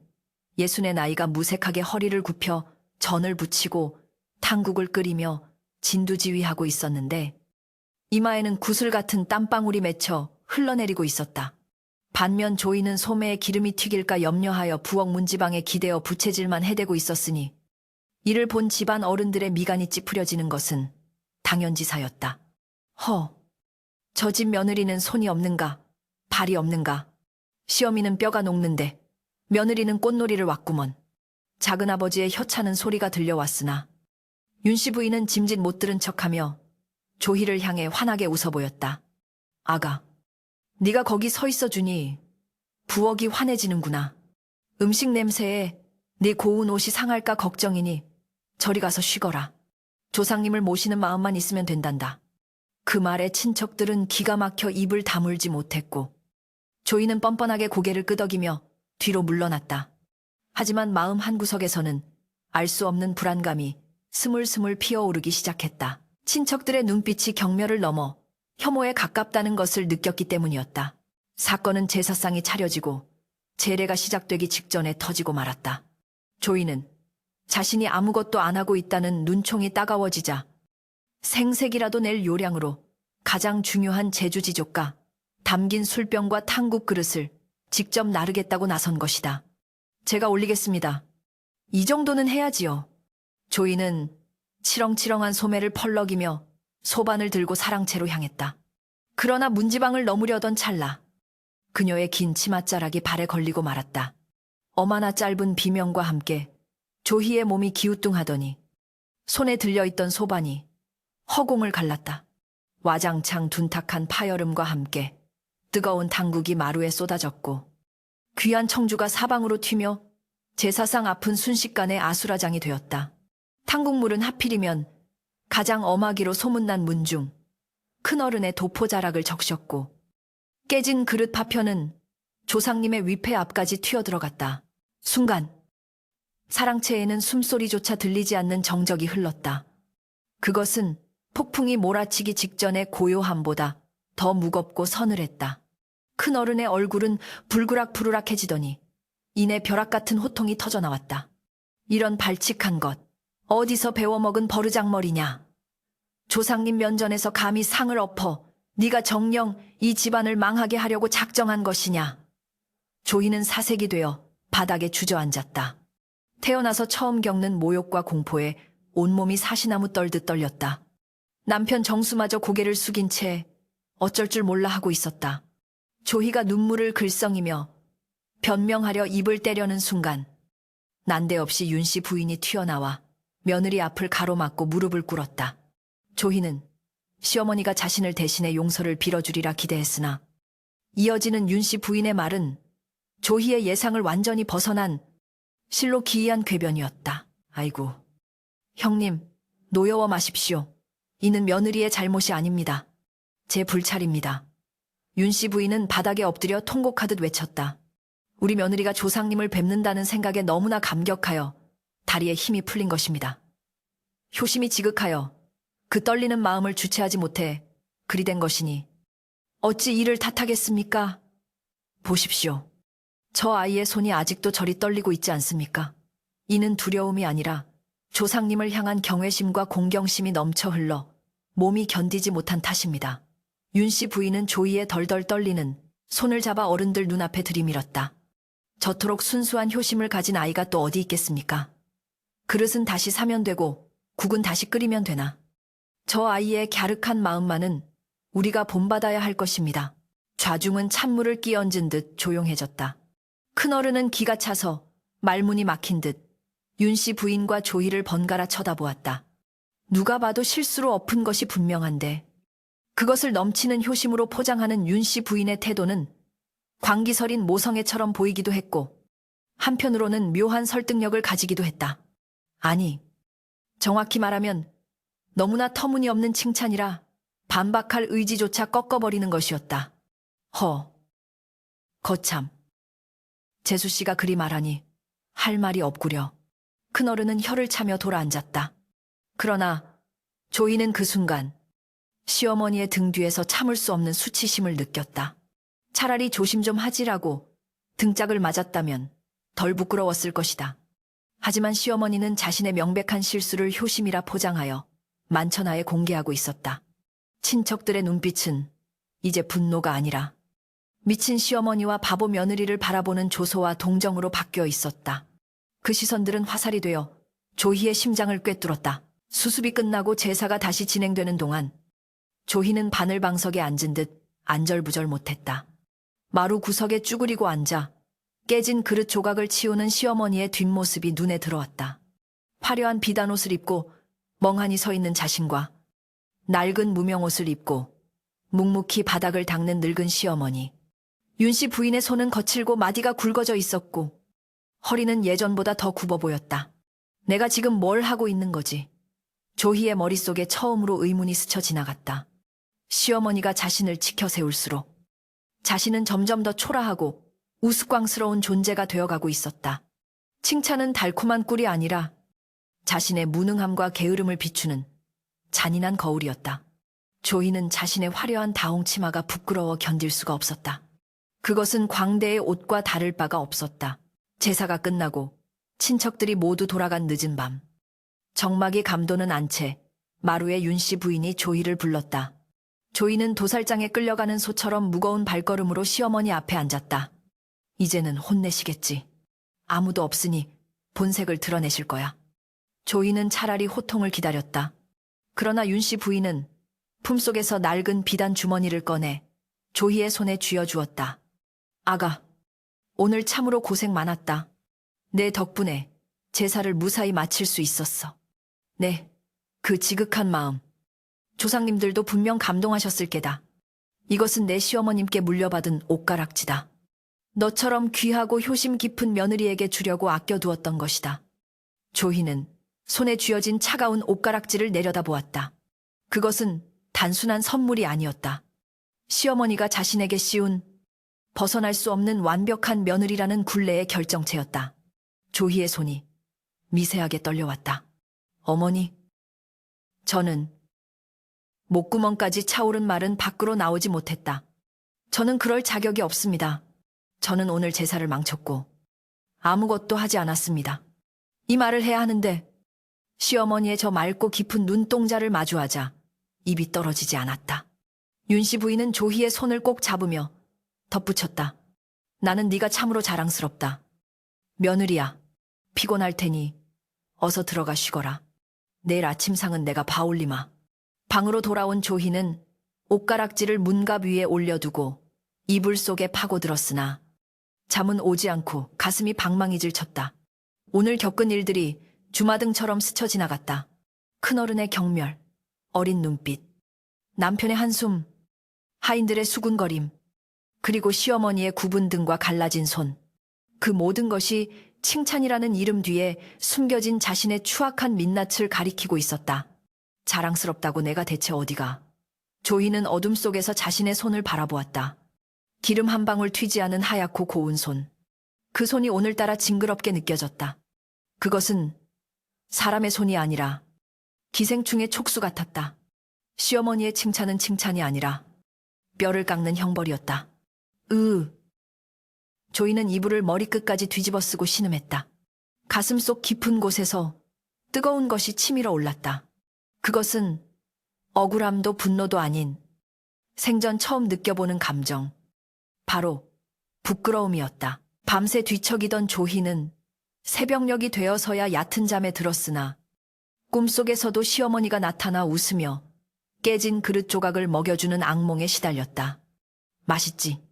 예순의 나이가 무색하게 허리를 굽혀 전을 부치고 탕국을 끓이며 진두지휘하고 있었는데 이마에는 구슬 같은 땀방울이 맺혀 흘러내리고 있었다. 반면 조이는 소매에 기름이 튀길까 염려하여 부엌 문지방에 기대어 부채질만 해대고 있었으니 이를 본 집안 어른들의 미간이 찌푸려지는 것은 당연지사였다. 저 집 며느리는 손이 없는가, 발이 없는가. 시어미는 뼈가 녹는데 며느리는 꽃놀이를 왔구먼. 작은아버지의 혀차는 소리가 들려왔으나 윤 씨 부인은 짐짓 못 들은 척하며 조희를 향해 환하게 웃어 보였다. 아가, 네가 거기 서 있어 주니 부엌이 환해지는구나. 음식 냄새에 네 고운 옷이 상할까 걱정이니 저리 가서 쉬거라. 조상님을 모시는 마음만 있으면 된단다. 그 말에 친척들은 기가 막혀 입을 다물지 못했고 조이는 뻔뻔하게 고개를 끄덕이며 뒤로 물러났다. 하지만 마음 한구석에서는 알 수 없는 불안감이 스물스물 피어오르기 시작했다. 친척들의 눈빛이 경멸을 넘어 혐오에 가깝다는 것을 느꼈기 때문이었다. 사건은 제사상이 차려지고 제례가 시작되기 직전에 터지고 말았다. 조이는 자신이 아무것도 안 하고 있다는 눈총이 따가워지자 생색이라도 낼 요량으로 가장 중요한 제주지족과 담긴 술병과 탕국 그릇을 직접 나르겠다고 나선 것이다. 제가 올리겠습니다. 이 정도는 해야지요. 조이는 치렁치렁한 소매를 펄럭이며 소반을 들고 사랑채로 향했다. 그러나 문지방을 넘으려던 찰나 그녀의 긴 치맛자락이 발에 걸리고 말았다. 어마나 짧은 비명과 함께 조희의 몸이 기우뚱하더니 손에 들려있던 소반이 허공을 갈랐다. 와장창 둔탁한 파여름과 함께 뜨거운 당국이 마루에 쏟아졌고 귀한 청주가 사방으로 튀며 제사상 앞은 순식간에 아수라장이 되었다. 탕국물은 하필이면 가장 엄하기로 소문난 문중 큰어른의 도포자락을 적셨고 깨진 그릇 파편은 조상님의 위패 앞까지 튀어들어갔다. 순간 사랑채에는 숨소리조차 들리지 않는 정적이 흘렀다. 그것은 폭풍이 몰아치기 직전의 고요함보다 더 무겁고 서늘했다. 큰어른의 얼굴은 불그락부르락해지더니 이내 벼락 같은 호통이 터져나왔다. 이런 발칙한 것, 어디서 배워먹은 버르장머리냐. 조상님 면전에서 감히 상을 엎어 네가 정녕 이 집안을 망하게 하려고 작정한 것이냐. 조이는 사색이 되어 바닥에 주저앉았다. 태어나서 처음 겪는 모욕과 공포에 온몸이 사시나무 떨듯 떨렸다. 남편 정수마저 고개를 숙인 채 어쩔 줄 몰라 하고 있었다. 조희가 눈물을 글썽이며 변명하려 입을 떼려는 순간 난데없이 윤씨 부인이 튀어나와 며느리 앞을 가로막고 무릎을 꿇었다. 조희는 시어머니가 자신을 대신해 용서를 빌어주리라 기대했으나 이어지는 윤씨 부인의 말은 조희의 예상을 완전히 벗어난 실로 기이한 궤변이었다. 아이고, 형님, 노여워 마십시오. 이는 며느리의 잘못이 아닙니다. 제 불찰입니다. 윤씨 부인은 바닥에 엎드려 통곡하듯 외쳤다. 우리 며느리가 조상님을 뵙는다는 생각에 너무나 감격하여 다리에 힘이 풀린 것입니다. 효심이 지극하여 그 떨리는 마음을 주체하지 못해 그리 된 것이니 어찌 이를 탓하겠습니까? 보십시오. 저 아이의 손이 아직도 저리 떨리고 있지 않습니까? 이는 두려움이 아니라 조상님을 향한 경외심과 공경심이 넘쳐 흘러 몸이 견디지 못한 탓입니다. 윤씨 부인은 조이의 덜덜 떨리는 손을 잡아 어른들 눈앞에 들이밀었다. 저토록 순수한 효심을 가진 아이가 또 어디 있겠습니까? 그릇은 다시 사면 되고 국은 다시 끓이면 되나. 저 아이의 갸륵한 마음만은 우리가 본받아야 할 것입니다. 좌중은 찬물을 끼얹은 듯 조용해졌다. 큰어른은 기가 차서 말문이 막힌 듯 윤씨 부인과 조이를 번갈아 쳐다보았다. 누가 봐도 실수로 엎은 것이 분명한데 그것을 넘치는 효심으로 포장하는 윤씨 부인의 태도는 광기서린 모성애처럼 보이기도 했고 한편으로는 묘한 설득력을 가지기도 했다. 아니, 정확히 말하면 너무나 터무니없는 칭찬이라 반박할 의지조차 꺾어버리는 것이었다. 거참. 재수씨가 그리 말하니 할 말이 없구려. 큰어른은 혀를 차며 돌아앉았다. 그러나 조이는 그 순간 시어머니의 등 뒤에서 참을 수 없는 수치심을 느꼈다. 차라리 조심 좀 하지라고 등짝을 맞았다면 덜 부끄러웠을 것이다. 하지만 시어머니는 자신의 명백한 실수를 효심이라 포장하여 만천하에 공개하고 있었다. 친척들의 눈빛은 이제 분노가 아니라 미친 시어머니와 바보 며느리를 바라보는 조소와 동정으로 바뀌어 있었다. 그 시선들은 화살이 되어 조희의 심장을 꿰뚫었다. 수습이 끝나고 제사가 다시 진행되는 동안 조희는 바늘방석에 앉은 듯 안절부절 못했다. 마루 구석에 쭈그리고 앉아 깨진 그릇 조각을 치우는 시어머니의 뒷모습이 눈에 들어왔다. 화려한 비단옷을 입고 멍하니 서 있는 자신과 낡은 무명옷을 입고 묵묵히 바닥을 닦는 늙은 시어머니. 윤씨 부인의 손은 거칠고 마디가 굵어져 있었고 허리는 예전보다 더 굽어 보였다. 내가 지금 뭘 하고 있는 거지? 조희의 머릿속에 처음으로 의문이 스쳐 지나갔다. 시어머니가 자신을 치켜 세울수록 자신은 점점 더 초라하고 우스꽝스러운 존재가 되어가고 있었다. 칭찬은 달콤한 꿀이 아니라 자신의 무능함과 게으름을 비추는 잔인한 거울이었다. 조이는 자신의 화려한 다홍 치마가 부끄러워 견딜 수가 없었다. 그것은 광대의 옷과 다를 바가 없었다. 제사가 끝나고 친척들이 모두 돌아간 늦은 밤. 정막이 감도는 안채 마루의 윤씨 부인이 조이를 불렀다. 조이는 도살장에 끌려가는 소처럼 무거운 발걸음으로 시어머니 앞에 앉았다. 이제는 혼내시겠지. 아무도 없으니 본색을 드러내실 거야. 조이는 차라리 호통을 기다렸다. 그러나 윤씨 부인은 품속에서 낡은 비단 주머니를 꺼내 조이의 손에 쥐어주었다. 아가, 오늘 참으로 고생 많았다. 내 덕분에 제사를 무사히 마칠 수 있었어. 네, 그 지극한 마음. 조상님들도 분명 감동하셨을 게다. 이것은 내 시어머님께 물려받은 옷가락지다. 너처럼 귀하고 효심 깊은 며느리에게 주려고 아껴두었던 것이다. 조이는 손에 쥐어진 차가운 옷가락지를 내려다보았다. 그것은 단순한 선물이 아니었다. 시어머니가 자신에게 씌운 벗어날 수 없는 완벽한 며느리라는 굴레의 결정체였다. 조이의 손이 미세하게 떨려왔다. 어머니, 저는 목구멍까지 차오른 말은 밖으로 나오지 못했다. 저는 그럴 자격이 없습니다. 저는 오늘 제사를 망쳤고 아무것도 하지 않았습니다. 이 말을 해야 하는데 시어머니의 저 맑고 깊은 눈동자를 마주하자 입이 떨어지지 않았다. 윤씨 부인은 조희의 손을 꼭 잡으며 덧붙였다. 나는 네가 참으로 자랑스럽다. 며느리야, 피곤할 테니 어서 들어가 쉬거라. 내일 아침상은 내가 봐올리마. 방으로 돌아온 조희는 옷가락지를 문갑 위에 올려두고 이불 속에 파고들었으나 잠은 오지 않고 가슴이 방망이질 쳤다. 오늘 겪은 일들이 주마등처럼 스쳐 지나갔다. 큰어른의 경멸, 어린 눈빛, 남편의 한숨, 하인들의 수군거림, 그리고 시어머니의 굽은 등과 갈라진 손. 그 모든 것이 칭찬이라는 이름 뒤에 숨겨진 자신의 추악한 민낯을 가리키고 있었다. 자랑스럽다고 내가 대체 어디가. 조이는 어둠 속에서 자신의 손을 바라보았다. 기름 한 방울 튀지 않은 하얗고 고운 손. 그 손이 오늘따라 징그럽게 느껴졌다. 그것은 사람의 손이 아니라 기생충의 촉수 같았다. 시어머니의 칭찬은 칭찬이 아니라 뼈를 깎는 형벌이었다. 조이는 이불을 머리끝까지 뒤집어 쓰고 신음했다. 가슴속 깊은 곳에서 뜨거운 것이 치밀어 올랐다. 그것은 억울함도 분노도 아닌 생전 처음 느껴보는 감정. 바로 부끄러움이었다. 밤새 뒤척이던 조희는 새벽녘이 되어서야 얕은 잠에 들었으나 꿈속에서도 시어머니가 나타나 웃으며 깨진 그릇 조각을 먹여주는 악몽에 시달렸다. 맛있지?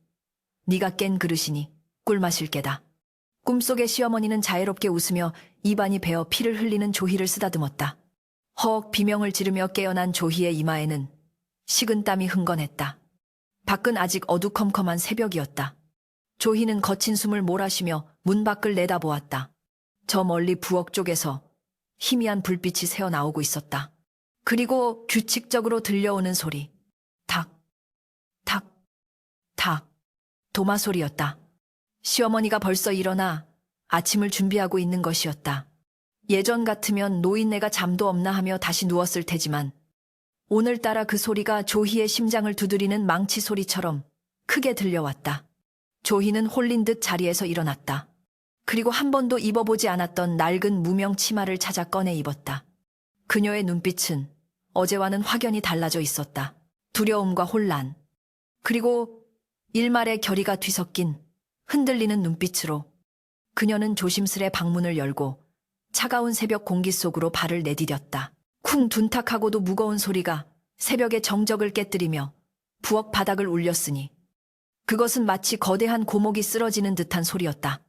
네가 깬 그릇이니 꿀 마실 게다. 꿈속의 시어머니는 자애롭게 웃으며 입안이 베어 피를 흘리는 조희를 쓰다듬었다. 허억 비명을 지르며 깨어난 조희의 이마에는 식은 땀이 흥건했다. 밖은 아직 어두컴컴한 새벽이었다. 조희는 거친 숨을 몰아쉬며 문 밖을 내다보았다. 저 멀리 부엌 쪽에서 희미한 불빛이 새어나오고 있었다. 그리고 규칙적으로 들려오는 소리. 탁, 탁, 탁. 도마 소리였다. 시어머니가 벌써 일어나 아침을 준비하고 있는 것이었다. 예전 같으면 노인네가 잠도 없나 하며 다시 누웠을 테지만 오늘따라 그 소리가 조희의 심장을 두드리는 망치 소리처럼 크게 들려왔다. 조희는 홀린 듯 자리에서 일어났다. 그리고 한 번도 입어보지 않았던 낡은 무명 치마를 찾아 꺼내 입었다. 그녀의 눈빛은 어제와는 확연히 달라져 있었다. 두려움과 혼란, 그리고 일말의 결의가 뒤섞인 흔들리는 눈빛으로 그녀는 조심스레 방문을 열고 차가운 새벽 공기 속으로 발을 내디뎠다. 쿵 둔탁하고도 무거운 소리가 새벽의 정적을 깨뜨리며 부엌 바닥을 울렸으니 그것은 마치 거대한 고목이 쓰러지는 듯한 소리였다.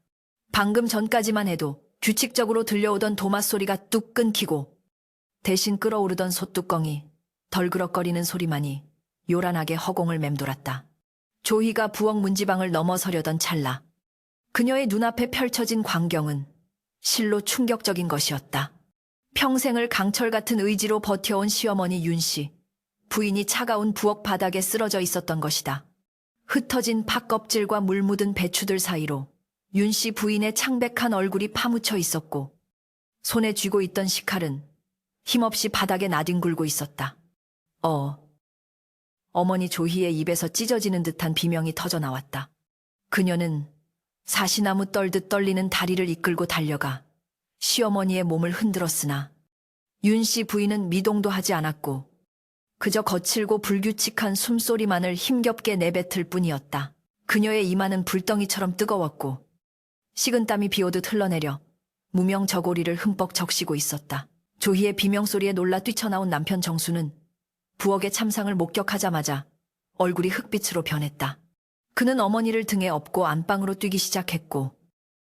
방금 전까지만 해도 규칙적으로 들려오던 도마 소리가 뚝 끊기고 대신 끓어오르던 솥뚜껑이 덜그럭거리는 소리만이 요란하게 허공을 맴돌았다. 조희가 부엌 문지방을 넘어서려던 찰나 그녀의 눈앞에 펼쳐진 광경은 실로 충격적인 것이었다. 평생을 강철 같은 의지로 버텨온 시어머니 윤씨, 부인이 차가운 부엌 바닥에 쓰러져 있었던 것이다. 흩어진 팥껍질과 물 묻은 배추들 사이로 윤 씨 부인의 창백한 얼굴이 파묻혀 있었고 손에 쥐고 있던 식칼은 힘없이 바닥에 나뒹굴고 있었다. 어머니 조희의 입에서 찢어지는 듯한 비명이 터져 나왔다. 그녀는 사시나무 떨듯 떨리는 다리를 이끌고 달려가 시어머니의 몸을 흔들었으나 윤 씨 부인은 미동도 하지 않았고 그저 거칠고 불규칙한 숨소리만을 힘겹게 내뱉을 뿐이었다. 그녀의 이마는 불덩이처럼 뜨거웠고 식은땀이 비오듯 흘러내려 무명 저고리를 흠뻑 적시고 있었다. 조희의 비명소리에 놀라 뛰쳐나온 남편 정수는 부엌의 참상을 목격하자마자 얼굴이 흑빛으로 변했다. 그는 어머니를 등에 업고 안방으로 뛰기 시작했고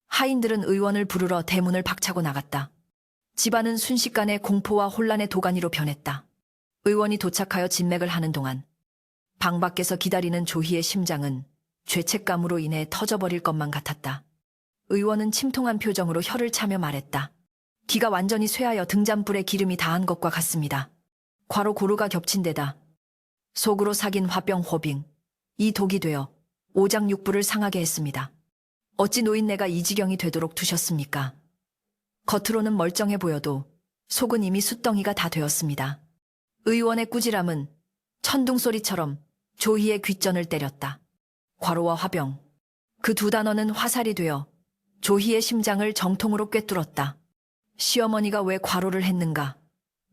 하인들은 의원을 부르러 대문을 박차고 나갔다. 집안은 순식간에 공포와 혼란의 도가니로 변했다. 의원이 도착하여 진맥을 하는 동안 방 밖에서 기다리는 조희의 심장은 죄책감으로 인해 터져버릴 것만 같았다. 의원은 침통한 표정으로 혀를 차며 말했다. 기가 완전히 쇠하여 등잔불에 기름이 닿은 것과 같습니다. 과로 고루가 겹친 데다 속으로 삭인 화병 호빙, 이 독이 되어 오장육부를 상하게 했습니다. 어찌 노인네가 이 지경이 되도록 두셨습니까? 겉으로는 멀쩡해 보여도 속은 이미 숫덩이가 다 되었습니다. 의원의 꾸지람은 천둥소리처럼 조희의 귓전을 때렸다. 과로와 화병, 그 두 단어는 화살이 되어 조희의 심장을 정통으로 꿰뚫었다. 시어머니가 왜 과로를 했는가?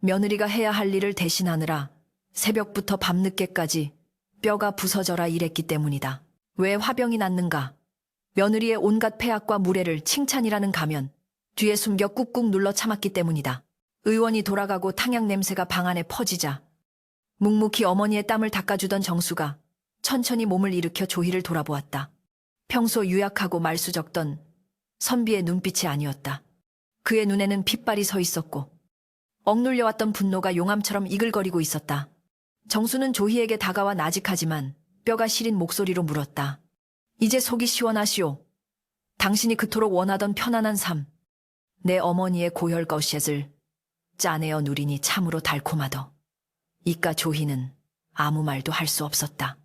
며느리가 해야 할 일을 대신하느라 새벽부터 밤늦게까지 뼈가 부서져라 일했기 때문이다. 왜 화병이 났는가? 며느리의 온갖 폐악과 무례를 칭찬이라는 가면 뒤에 숨겨 꾹꾹 눌러 참았기 때문이다. 의원이 돌아가고 탕약 냄새가 방 안에 퍼지자 묵묵히 어머니의 땀을 닦아주던 정수가 천천히 몸을 일으켜 조희를 돌아보았다. 평소 유약하고 말수 적던 선비의 눈빛이 아니었다. 그의 눈에는 핏발이 서 있었고 억눌려왔던 분노가 용암처럼 이글거리고 있었다. 정수는 조희에게 다가와 나직하지만 뼈가 시린 목소리로 물었다. 이제 속이 시원하시오. 당신이 그토록 원하던 편안한 삶. 내 어머니의 고혈 거셋을 짜내어 누리니 참으로 달콤하더. 이까 조희는 아무 말도 할 수 없었다.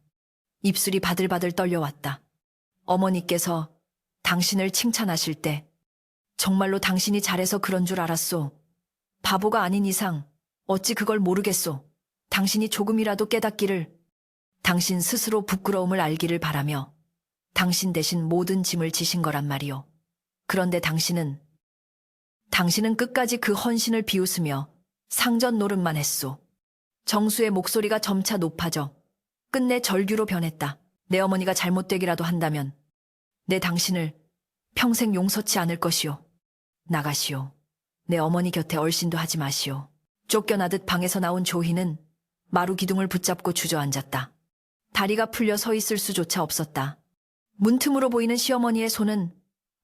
입술이 바들바들 떨려왔다. 어머니께서 당신을 칭찬하실 때 정말로 당신이 잘해서 그런 줄 알았소. 바보가 아닌 이상 어찌 그걸 모르겠소. 당신이 조금이라도 깨닫기를, 당신 스스로 부끄러움을 알기를 바라며 당신 대신 모든 짐을 지신 거란 말이오. 그런데 당신은 끝까지 그 헌신을 비웃으며 상전 노릇만 했소. 정수의 목소리가 점차 높아져 끝내 절규로 변했다. 내 어머니가 잘못되기라도 한다면 내 당신을 평생 용서치 않을 것이오. 나가시오. 내 어머니 곁에 얼씬도 하지 마시오. 쫓겨나듯 방에서 나온 조희는 마루 기둥을 붙잡고 주저앉았다. 다리가 풀려 서 있을 수조차 없었다. 문틈으로 보이는 시어머니의 손은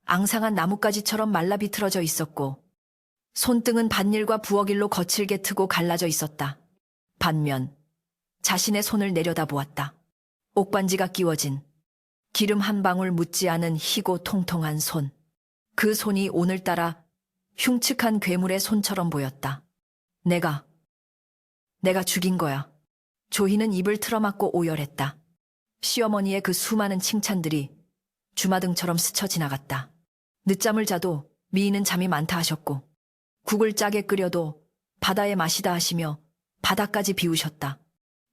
앙상한 나뭇가지처럼 말라 비틀어져 있었고 손등은 밭일과 부엌일로 거칠게 트고 갈라져 있었다. 반면 자신의 손을 내려다보았다. 옥반지가 끼워진 기름 한 방울 묻지 않은 희고 통통한 손. 그 손이 오늘따라 흉측한 괴물의 손처럼 보였다. 내가 죽인 거야. 조희는 입을 틀어막고 오열했다. 시어머니의 그 수많은 칭찬들이 주마등처럼 스쳐 지나갔다. 늦잠을 자도 미인은 잠이 많다 하셨고 국을 짜게 끓여도 바다의 맛이다 하시며 바다까지 비우셨다.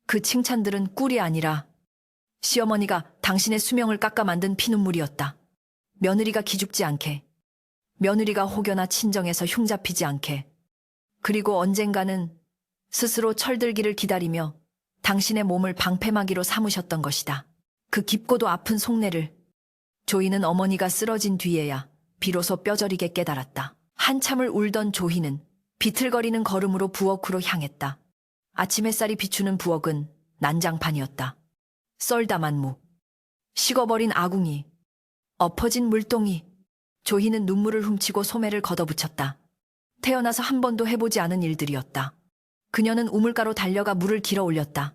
그 칭찬들은 꿀이 아니라 시어머니가 당신의 수명을 깎아 만든 피눈물이었다. 며느리가 기죽지 않게, 며느리가 혹여나 친정에서 흉잡히지 않게, 그리고 언젠가는 스스로 철들기를 기다리며 당신의 몸을 방패막이로 삼으셨던 것이다. 그 깊고도 아픈 속내를 조희는 어머니가 쓰러진 뒤에야 비로소 뼈저리게 깨달았다. 한참을 울던 조희는 비틀거리는 걸음으로 부엌으로 향했다. 아침 햇살이 비추는 부엌은 난장판이었다. 썰다만 무, 식어버린 아궁이, 엎어진 물동이. 조희는 눈물을 훔치고 소매를 걷어붙였다. 태어나서 한 번도 해보지 않은 일들이었다. 그녀는 우물가로 달려가 물을 길어 올렸다.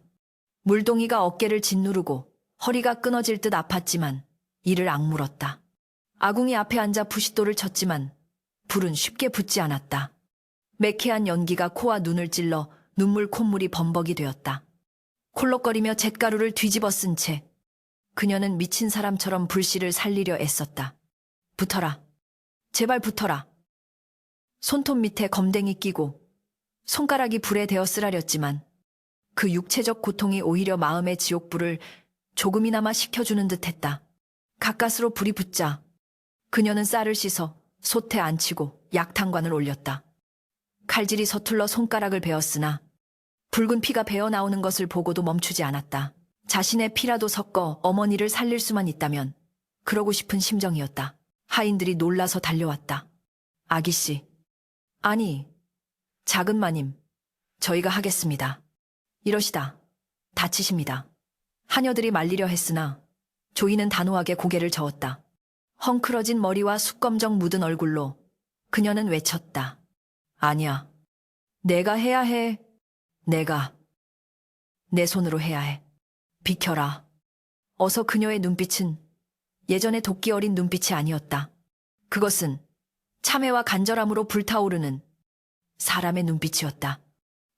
물동이가 어깨를 짓누르고 허리가 끊어질 듯 아팠지만 이를 악물었다. 아궁이 앞에 앉아 부싯돌을 쳤지만 불은 쉽게 붙지 않았다. 매캐한 연기가 코와 눈을 찔러 눈물 콧물이 범벅이 되었다. 콜록거리며 잿가루를 뒤집어 쓴 채 그녀는 미친 사람처럼 불씨를 살리려 애썼다. 붙어라. 제발 붙어라. 손톱 밑에 검댕이 끼고 손가락이 불에 대어 쓰라렸지만 그 육체적 고통이 오히려 마음의 지옥불을 조금이나마 식혀주는 듯했다. 가까스로 불이 붙자 그녀는 쌀을 씻어 솥에 앉히고 약탕관을 올렸다. 칼질이 서툴러 손가락을 베었으나 붉은 피가 배어 나오는 것을 보고도 멈추지 않았다. 자신의 피라도 섞어 어머니를 살릴 수만 있다면 그러고 싶은 심정이었다. 하인들이 놀라서 달려왔다. 아기씨. 아니, 작은 마님. 저희가 하겠습니다. 이러시다. 다치십니다. 하녀들이 말리려 했으나 조이는 단호하게 고개를 저었다. 헝클어진 머리와 숯검정 묻은 얼굴로 그녀는 외쳤다. 아니야. 내가 해야 해. 내가. 내 손으로 해야 해. 비켜라. 어서 그녀의 눈빛은 예전의 도끼 어린 눈빛이 아니었다. 그것은 참회와 간절함으로 불타오르는 사람의 눈빛이었다.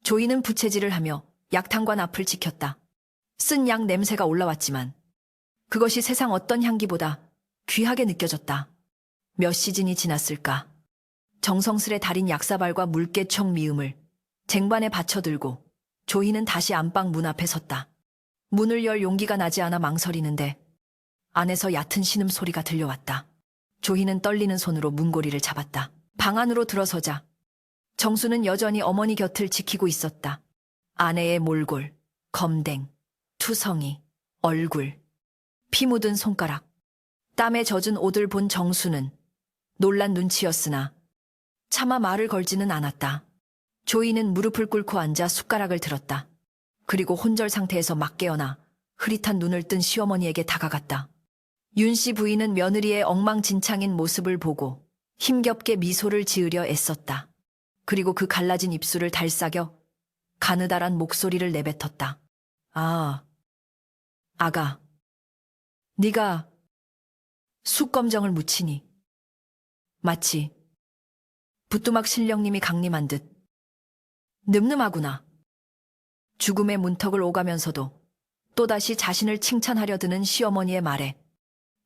조이는 부채질을 하며 약탕관 앞을 지켰다. 쓴 약 냄새가 올라왔지만 그것이 세상 어떤 향기보다 귀하게 느껴졌다. 몇 시즌이 지났을까. 정성스레 달인 약사발과 물개청 미음을 쟁반에 받쳐들고 조이는 다시 안방 문 앞에 섰다. 문을 열 용기가 나지 않아 망설이는데 안에서 얕은 신음소리가 들려왔다. 조이는 떨리는 손으로 문고리를 잡았다. 방 안으로 들어서자 정수는 여전히 어머니 곁을 지키고 있었다. 아내의 몰골, 검댕, 투성이, 얼굴, 피 묻은 손가락, 땀에 젖은 옷을 본 정수는 놀란 눈치였으나 차마 말을 걸지는 않았다. 조이는 무릎을 꿇고 앉아 숟가락을 들었다. 그리고 혼절 상태에서 막 깨어나 흐릿한 눈을 뜬 시어머니에게 다가갔다. 윤씨 부인은 며느리의 엉망진창인 모습을 보고 힘겹게 미소를 지으려 애썼다. 그리고 그 갈라진 입술을 달싸겨 가느다란 목소리를 내뱉었다. 아, 아가, 네가 숯검정을 묻히니 마치 부뚜막 신령님이 강림한 듯 늠름하구나. 죽음의 문턱을 오가면서도 또다시 자신을 칭찬하려 드는 시어머니의 말에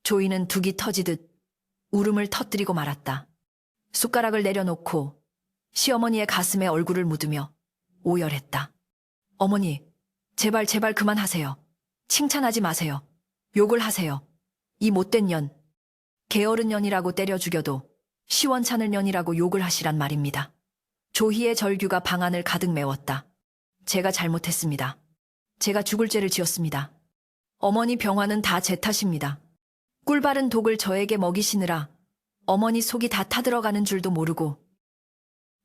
조이는 둑이 터지듯 울음을 터뜨리고 말았다. 숟가락을 내려놓고 시어머니의 가슴에 얼굴을 묻으며 오열했다. 어머니, 제발 그만하세요. 칭찬하지 마세요. 욕을 하세요. 이 못된 년, 게으른 년이라고 때려 죽여도 시원찮을 년이라고 욕을 하시란 말입니다. 조희의 절규가 방 안을 가득 메웠다. 제가 잘못했습니다. 제가 죽을 죄를 지었습니다. 어머니 병화는 다 제 탓입니다. 꿀바른 독을 저에게 먹이시느라 어머니 속이 다 타들어가는 줄도 모르고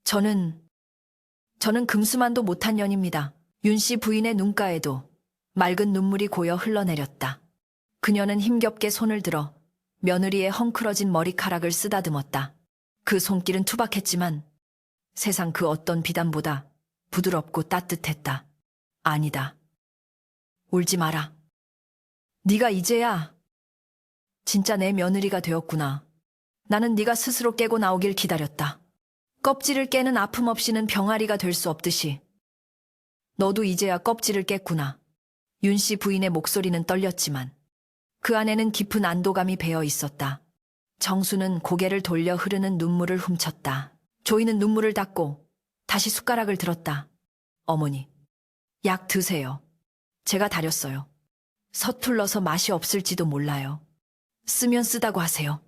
저는 금수만도 못한 년입니다. 윤씨 부인의 눈가에도 맑은 눈물이 고여 흘러내렸다. 그녀는 힘겹게 손을 들어 며느리의 헝클어진 머리카락을 쓰다듬었다. 그 손길은 투박했지만 세상 그 어떤 비단보다 부드럽고 따뜻했다. 아니다. 울지 마라. 네가 이제야 진짜 내 며느리가 되었구나. 나는 네가 스스로 깨고 나오길 기다렸다. 껍질을 깨는 아픔 없이는 병아리가 될 수 없듯이 너도 이제야 껍질을 깼구나. 윤씨 부인의 목소리는 떨렸지만 그 안에는 깊은 안도감이 배어 있었다. 정수는 고개를 돌려 흐르는 눈물을 훔쳤다. 조이는 눈물을 닦고 다시 숟가락을 들었다. 어머니, 약 드세요. 제가 다렸어요. 서툴러서 맛이 없을지도 몰라요. 쓰면 쓰다고 하세요.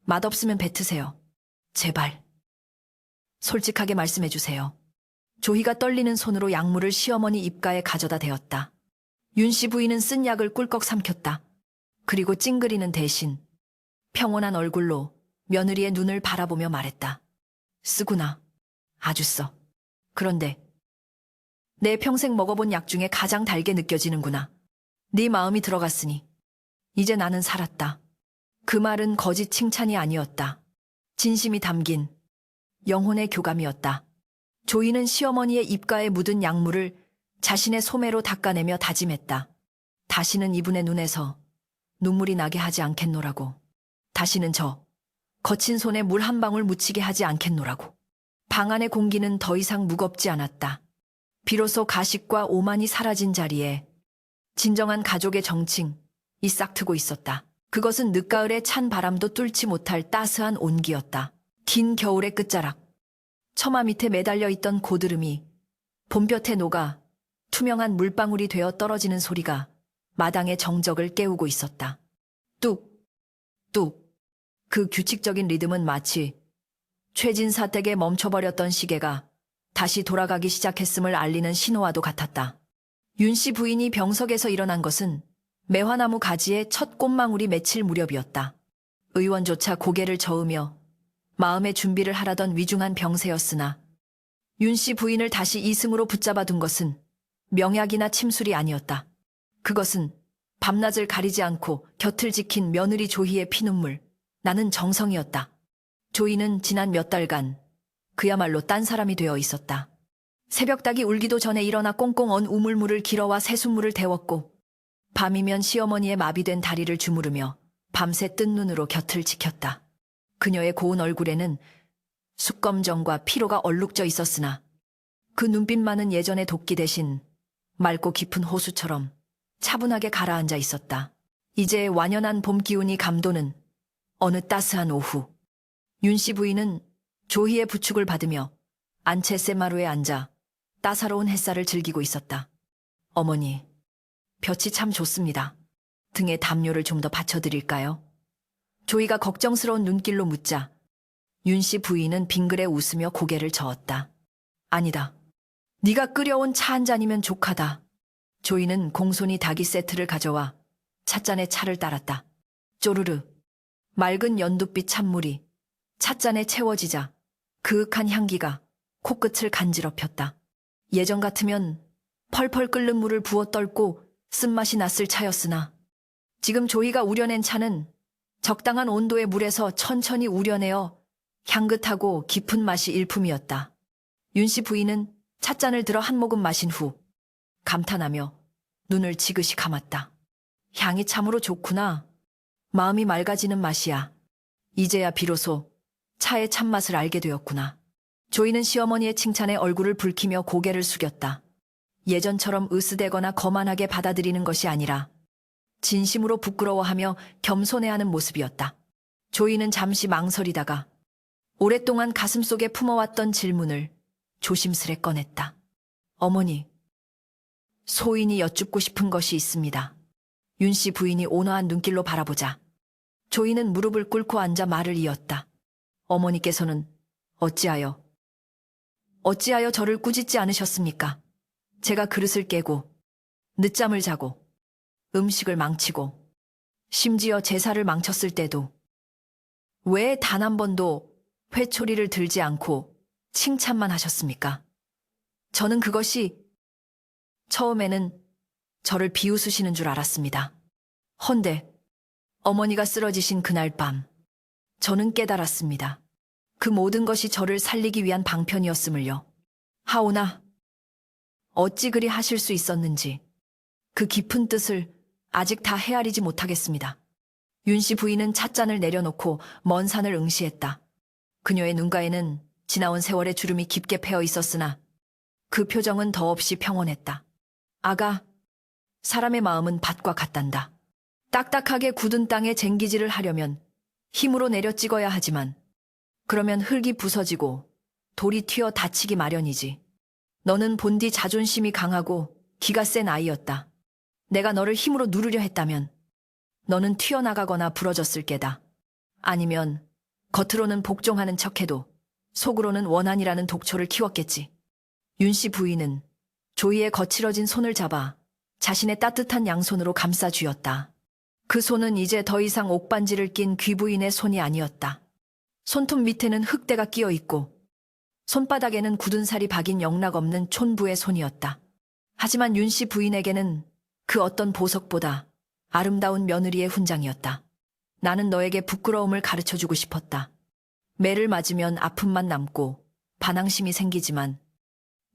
맛없으면 뱉으세요. 제발. 솔직하게 말씀해 주세요. 조희가 떨리는 손으로 약물을 시어머니 입가에 가져다 대었다. 윤씨 부인은 쓴 약을 꿀꺽 삼켰다. 그리고 찡그리는 대신 평온한 얼굴로 며느리의 눈을 바라보며 말했다. 쓰구나. 아주 써. 그런데 내 평생 먹어본 약 중에 가장 달게 느껴지는구나. 네 마음이 들어갔으니 이제 나는 살았다. 그 말은 거짓 칭찬이 아니었다. 진심이 담긴 영혼의 교감이었다. 조이는 시어머니의 입가에 묻은 약물을 자신의 소매로 닦아내며 다짐했다. 다시는 이분의 눈에서 눈물이 나게 하지 않겠노라고. 다시는 저 거친 손에 물 한 방울 묻히게 하지 않겠노라고. 방 안의 공기는 더 이상 무겁지 않았다. 비로소 가식과 오만이 사라진 자리에 진정한 가족의 정칭, 싹 트고 있었다. 그것은 늦가을의 찬 바람도 뚫지 못할 따스한 온기였다. 긴 겨울의 끝자락. 처마 밑에 매달려 있던 고드름이 봄볕에 녹아 투명한 물방울이 되어 떨어지는 소리가 마당의 정적을 깨우고 있었다. 뚝, 뚝. 그 규칙적인 리듬은 마치 최진사 댁에 멈춰버렸던 시계가 다시 돌아가기 시작했음을 알리는 신호와도 같았다. 윤씨 부인이 병석에서 일어난 것은 매화나무 가지에 첫 꽃망울이 맺힐 무렵이었다. 의원조차 고개를 저으며 마음의 준비를 하라던 위중한 병세였으나 윤씨 부인을 다시 이승으로 붙잡아 둔 것은 명약이나 침술이 아니었다. 그것은 밤낮을 가리지 않고 곁을 지킨 며느리 조희의 피눈물, 나는 정성이었다. 조희는 지난 몇 달간 그야말로 딴 사람이 되어 있었다. 새벽닭이 울기도 전에 일어나 꽁꽁 언 우물물을 길어와 새순물을 데웠고 밤이면 시어머니의 마비된 다리를 주무르며 밤새 뜬 눈으로 곁을 지켰다. 그녀의 고운 얼굴에는 숙검정과 피로가 얼룩져 있었으나 그 눈빛만은 예전의 도끼 대신 맑고 깊은 호수처럼 차분하게 가라앉아 있었다. 이제 완연한 봄 기운이 감도는 어느 따스한 오후, 윤씨 부인은 조희의 부축을 받으며 안채 쇠마루에 앉아 따사로운 햇살을 즐기고 있었다. 어머니, 볕이 참 좋습니다. 등에 담요를 좀 더 받쳐드릴까요? 조희가 걱정스러운 눈길로 묻자 윤씨 부인은 빙그레 웃으며 고개를 저었다. 아니다. 네가 끓여온 차 한 잔이면 족하다. 조희는 공손히 닭이 세트를 가져와 찻잔에 차를 따랐다. 쪼르르. 맑은 연두빛 찬물이 찻잔에 채워지자 그윽한 향기가 코끝을 간지럽혔다. 예전 같으면 펄펄 끓는 물을 부어 떨고 쓴맛이 났을 차였으나 지금 조희가 우려낸 차는 적당한 온도의 물에서 천천히 우려내어 향긋하고 깊은 맛이 일품이었다. 윤씨 부인은 찻잔을 들어 한 모금 마신 후 감탄하며 눈을 지그시 감았다. 향이 참으로 좋구나. 마음이 맑아지는 맛이야. 이제야 비로소 차의 참맛을 알게 되었구나. 조이는 시어머니의 칭찬에 얼굴을 붉히며 고개를 숙였다. 예전처럼 으스대거나 거만하게 받아들이는 것이 아니라 진심으로 부끄러워하며 겸손해하는 모습이었다. 조이는 잠시 망설이다가 오랫동안 가슴속에 품어왔던 질문을 조심스레 꺼냈다. 어머니, 소인이 여쭙고 싶은 것이 있습니다. 윤씨 부인이 온화한 눈길로 바라보자 조이는 무릎을 꿇고 앉아 말을 이었다. 어머니께서는 어찌하여 저를 꾸짖지 않으셨습니까? 제가 그릇을 깨고 늦잠을 자고 음식을 망치고 심지어 제사를 망쳤을 때도 왜 단 한 번도 회초리를 들지 않고 칭찬만 하셨습니까? 저는 그것이 처음에는 저를 비웃으시는 줄 알았습니다. 헌데 어머니가 쓰러지신 그날 밤 저는 깨달았습니다. 그 모든 것이 저를 살리기 위한 방편이었음을요. 하오나 어찌 그리 하실 수 있었는지 그 깊은 뜻을 아직 다 헤아리지 못하겠습니다. 윤씨 부인은 찻잔을 내려놓고 먼 산을 응시했다. 그녀의 눈가에는 지나온 세월의 주름이 깊게 패어 있었으나 그 표정은 더없이 평온했다. 아가, 사람의 마음은 밭과 같단다. 딱딱하게 굳은 땅에 쟁기질을 하려면 힘으로 내려 찍어야 하지만 그러면 흙이 부서지고 돌이 튀어 다치기 마련이지. 너는 본디 자존심이 강하고 기가 센 아이였다. 내가 너를 힘으로 누르려 했다면 너는 튀어나가거나 부러졌을 게다. 아니면 겉으로는 복종하는 척해도 속으로는 원한이라는 독초를 키웠겠지. 윤씨 부인은 조이의 거칠어진 손을 잡아 자신의 따뜻한 양손으로 감싸 쥐었다. 그 손은 이제 더 이상 옥반지를 낀 귀부인의 손이 아니었다. 손톱 밑에는 흙대가 끼어 있고 손바닥에는 굳은 살이 박인 영락 없는 촌부의 손이었다. 하지만 윤씨 부인에게는 그 어떤 보석보다 아름다운 며느리의 훈장이었다. 나는 너에게 부끄러움을 가르쳐주고 싶었다. 매를 맞으면 아픔만 남고 반항심이 생기지만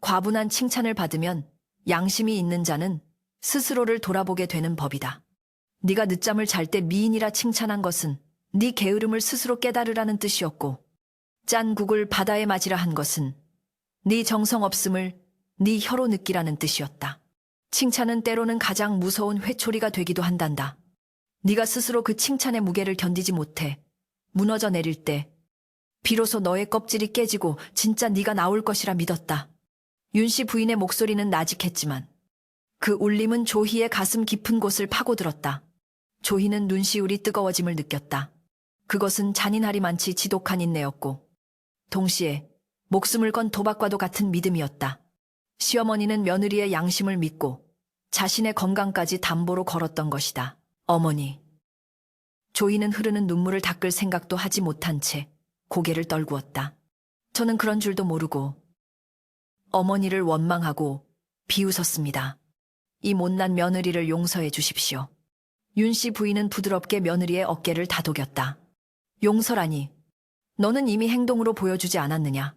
과분한 칭찬을 받으면 양심이 있는 자는 스스로를 돌아보게 되는 법이다. 네가 늦잠을 잘 때 미인이라 칭찬한 것은 네 게으름을 스스로 깨달으라는 뜻이었고 짠 국을 바다에 맞이라 한 것은 네 정성 없음을 네 혀로 느끼라는 뜻이었다. 칭찬은 때로는 가장 무서운 회초리가 되기도 한단다. 네가 스스로 그 칭찬의 무게를 견디지 못해 무너져 내릴 때 비로소 너의 껍질이 깨지고 진짜 네가 나올 것이라 믿었다. 윤 씨 부인의 목소리는 나직했지만 그 울림은 조희의 가슴 깊은 곳을 파고들었다. 조희는 눈시울이 뜨거워짐을 느꼈다. 그것은 잔인하리만치 지독한 인내였고 동시에 목숨을 건 도박과도 같은 믿음이었다. 시어머니는 며느리의 양심을 믿고 자신의 건강까지 담보로 걸었던 것이다. 어머니. 조희는 흐르는 눈물을 닦을 생각도 하지 못한 채 고개를 떨구었다. 저는 그런 줄도 모르고 어머니를 원망하고 비웃었습니다. 이 못난 며느리를 용서해 주십시오. 윤 씨 부인은 부드럽게 며느리의 어깨를 다독였다. 용서라니. 너는 이미 행동으로 보여주지 않았느냐.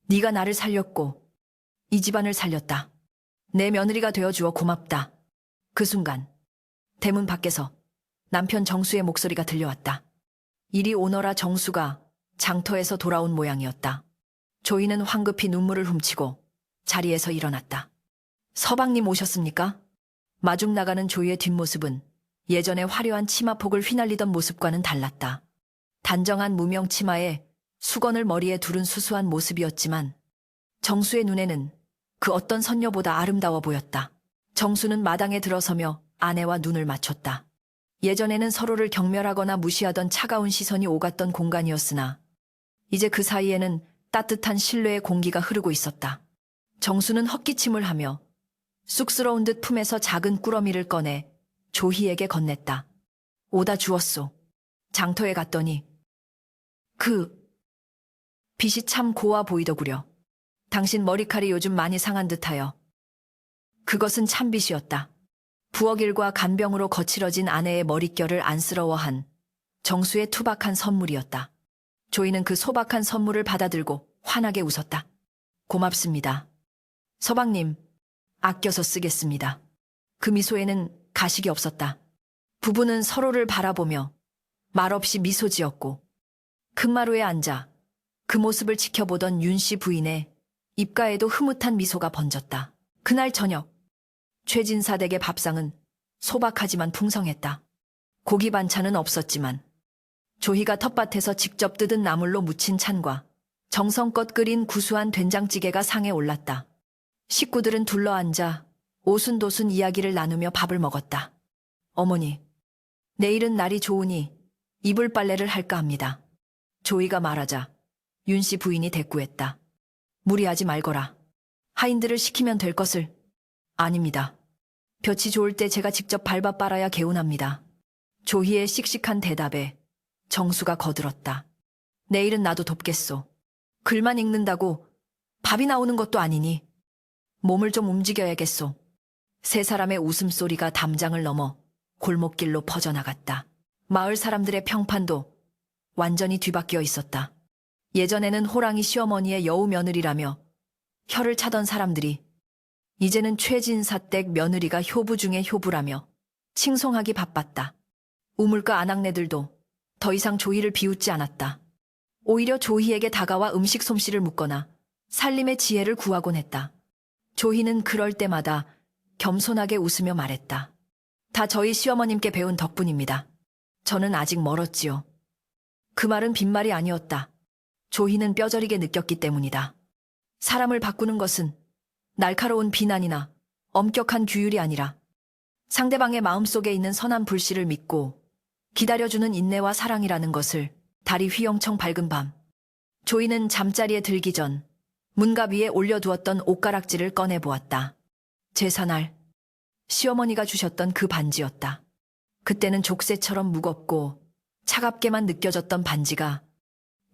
네가 나를 살렸고 이 집안을 살렸다. 내 며느리가 되어주어 고맙다. 그 순간 대문 밖에서 남편 정수의 목소리가 들려왔다. 이리 오너라. 정수가 장터에서 돌아온 모양이었다. 조이는 황급히 눈물을 훔치고 자리에서 일어났다. 서방님 오셨습니까? 마중 나가는 조이의 뒷모습은 예전에 화려한 치마폭을 휘날리던 모습과는 달랐다. 단정한 무명 치마에 수건을 머리에 두른 수수한 모습이었지만 정수의 눈에는 그 어떤 선녀보다 아름다워 보였다. 정수는 마당에 들어서며 아내와 눈을 맞췄다. 예전에는 서로를 경멸하거나 무시하던 차가운 시선이 오갔던 공간이었으나 이제 그 사이에는 따뜻한 신뢰의 공기가 흐르고 있었다. 정수는 헛기침을 하며 쑥스러운 듯 품에서 작은 꾸러미를 꺼내 조희에게 건넸다. 오다 주었소. 장터에 갔더니 빛이 참 고와 보이더구려. 당신 머리칼이 요즘 많이 상한 듯하여. 그것은 참빛이었다. 부엌일과 간병으로 거칠어진 아내의 머릿결을 안쓰러워한 정수의 투박한 선물이었다. 조이는 그 소박한 선물을 받아들고 환하게 웃었다. 고맙습니다. 서방님, 아껴서 쓰겠습니다. 그 미소에는 가식이 없었다. 부부는 서로를 바라보며 말없이 미소 지었고 큰마루에 앉아 그 모습을 지켜보던 윤 씨 부인의 입가에도 흐뭇한 미소가 번졌다. 그날 저녁 최진사 댁의 밥상은 소박하지만 풍성했다. 고기 반찬은 없었지만 조희가 텃밭에서 직접 뜯은 나물로 무친 찬과 정성껏 끓인 구수한 된장찌개가 상에 올랐다. 식구들은 둘러앉아 오순도순 이야기를 나누며 밥을 먹었다. 어머니, 내일은 날이 좋으니 이불 빨래를 할까 합니다. 조이가 말하자 윤 씨 부인이 대꾸했다. 무리하지 말거라. 하인들을 시키면 될 것을. 아닙니다. 볕이 좋을 때 제가 직접 밟아 빨아야 개운합니다. 조희의 씩씩한 대답에 정수가 거들었다. 내일은 나도 돕겠소. 글만 읽는다고 밥이 나오는 것도 아니니 몸을 좀 움직여야겠소. 세 사람의 웃음소리가 담장을 넘어 골목길로 퍼져나갔다. 마을 사람들의 평판도 완전히 뒤바뀌어 있었다. 예전에는 호랑이 시어머니의 여우 며느리라며 혀를 차던 사람들이 이제는 최진사 댁 며느리가 효부 중의 효부라며 칭송하기 바빴다. 우물가 아낙네들도 더 이상 조희를 비웃지 않았다. 오히려 조희에게 다가와 음식 솜씨를 묻거나 살림의 지혜를 구하곤 했다. 조희는 그럴 때마다 겸손하게 웃으며 말했다. 다 저희 시어머님께 배운 덕분입니다. 저는 아직 멀었지요. 그 말은 빈말이 아니었다. 조희는 뼈저리게 느꼈기 때문이다. 사람을 바꾸는 것은 날카로운 비난이나 엄격한 규율이 아니라 상대방의 마음속에 있는 선한 불씨를 믿고 기다려주는 인내와 사랑이라는 것을. 달이 휘영청 밝은 밤. 조이는 잠자리에 들기 전 문갑 위에 올려두었던 옷가락지를 꺼내보았다. 제사날 시어머니가 주셨던 그 반지였다. 그때는 족쇄처럼 무겁고 차갑게만 느껴졌던 반지가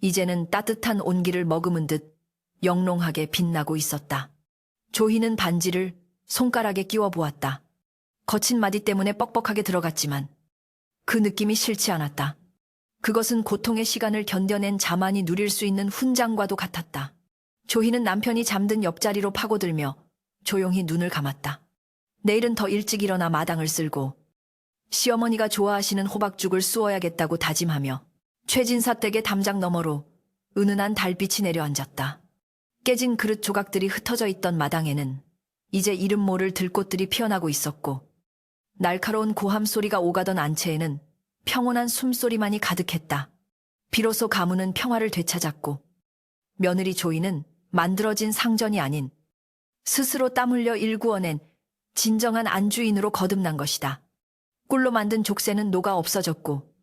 이제는 따뜻한 온기를 머금은 듯 영롱하게 빛나고 있었다. 조희는 반지를 손가락에 끼워 보았다. 거친 마디 때문에 뻑뻑하게 들어갔지만 그 느낌이 싫지 않았다. 그것은 고통의 시간을 견뎌낸 자만이 누릴 수 있는 훈장과도 같았다. 조희는 남편이 잠든 옆자리로 파고들며 조용히 눈을 감았다. 내일은 더 일찍 일어나 마당을 쓸고 시어머니가 좋아하시는 호박죽을 쑤어야겠다고 다짐하며 최진사 댁의 담장 너머로 은은한 달빛이 내려앉았다. 깨진 그릇 조각들이 흩어져 있던 마당에는 이제 이름 모를 들꽃들이 피어나고 있었고 날카로운 고함 소리가 오가던 안채에는 평온한 숨소리만이 가득했다. 비로소 가문은 평화를 되찾았고 며느리 조이는 만들어진 상전이 아닌 스스로 땀 흘려 일구어낸 진정한 안주인으로 거듭난 것이다. 꿀로 만든 족쇄는 녹아 없어졌고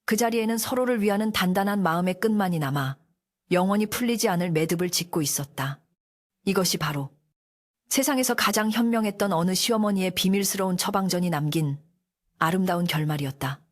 그 자리에는 서로를 위하는 단단한 마음의 끈만이 남아 영원히 풀리지 않을 매듭을 짓고 있었다. 이것이 바로 세상에서 가장 현명했던 어느 시어머니의 비밀스러운 처방전이 남긴 아름다운 결말이었다.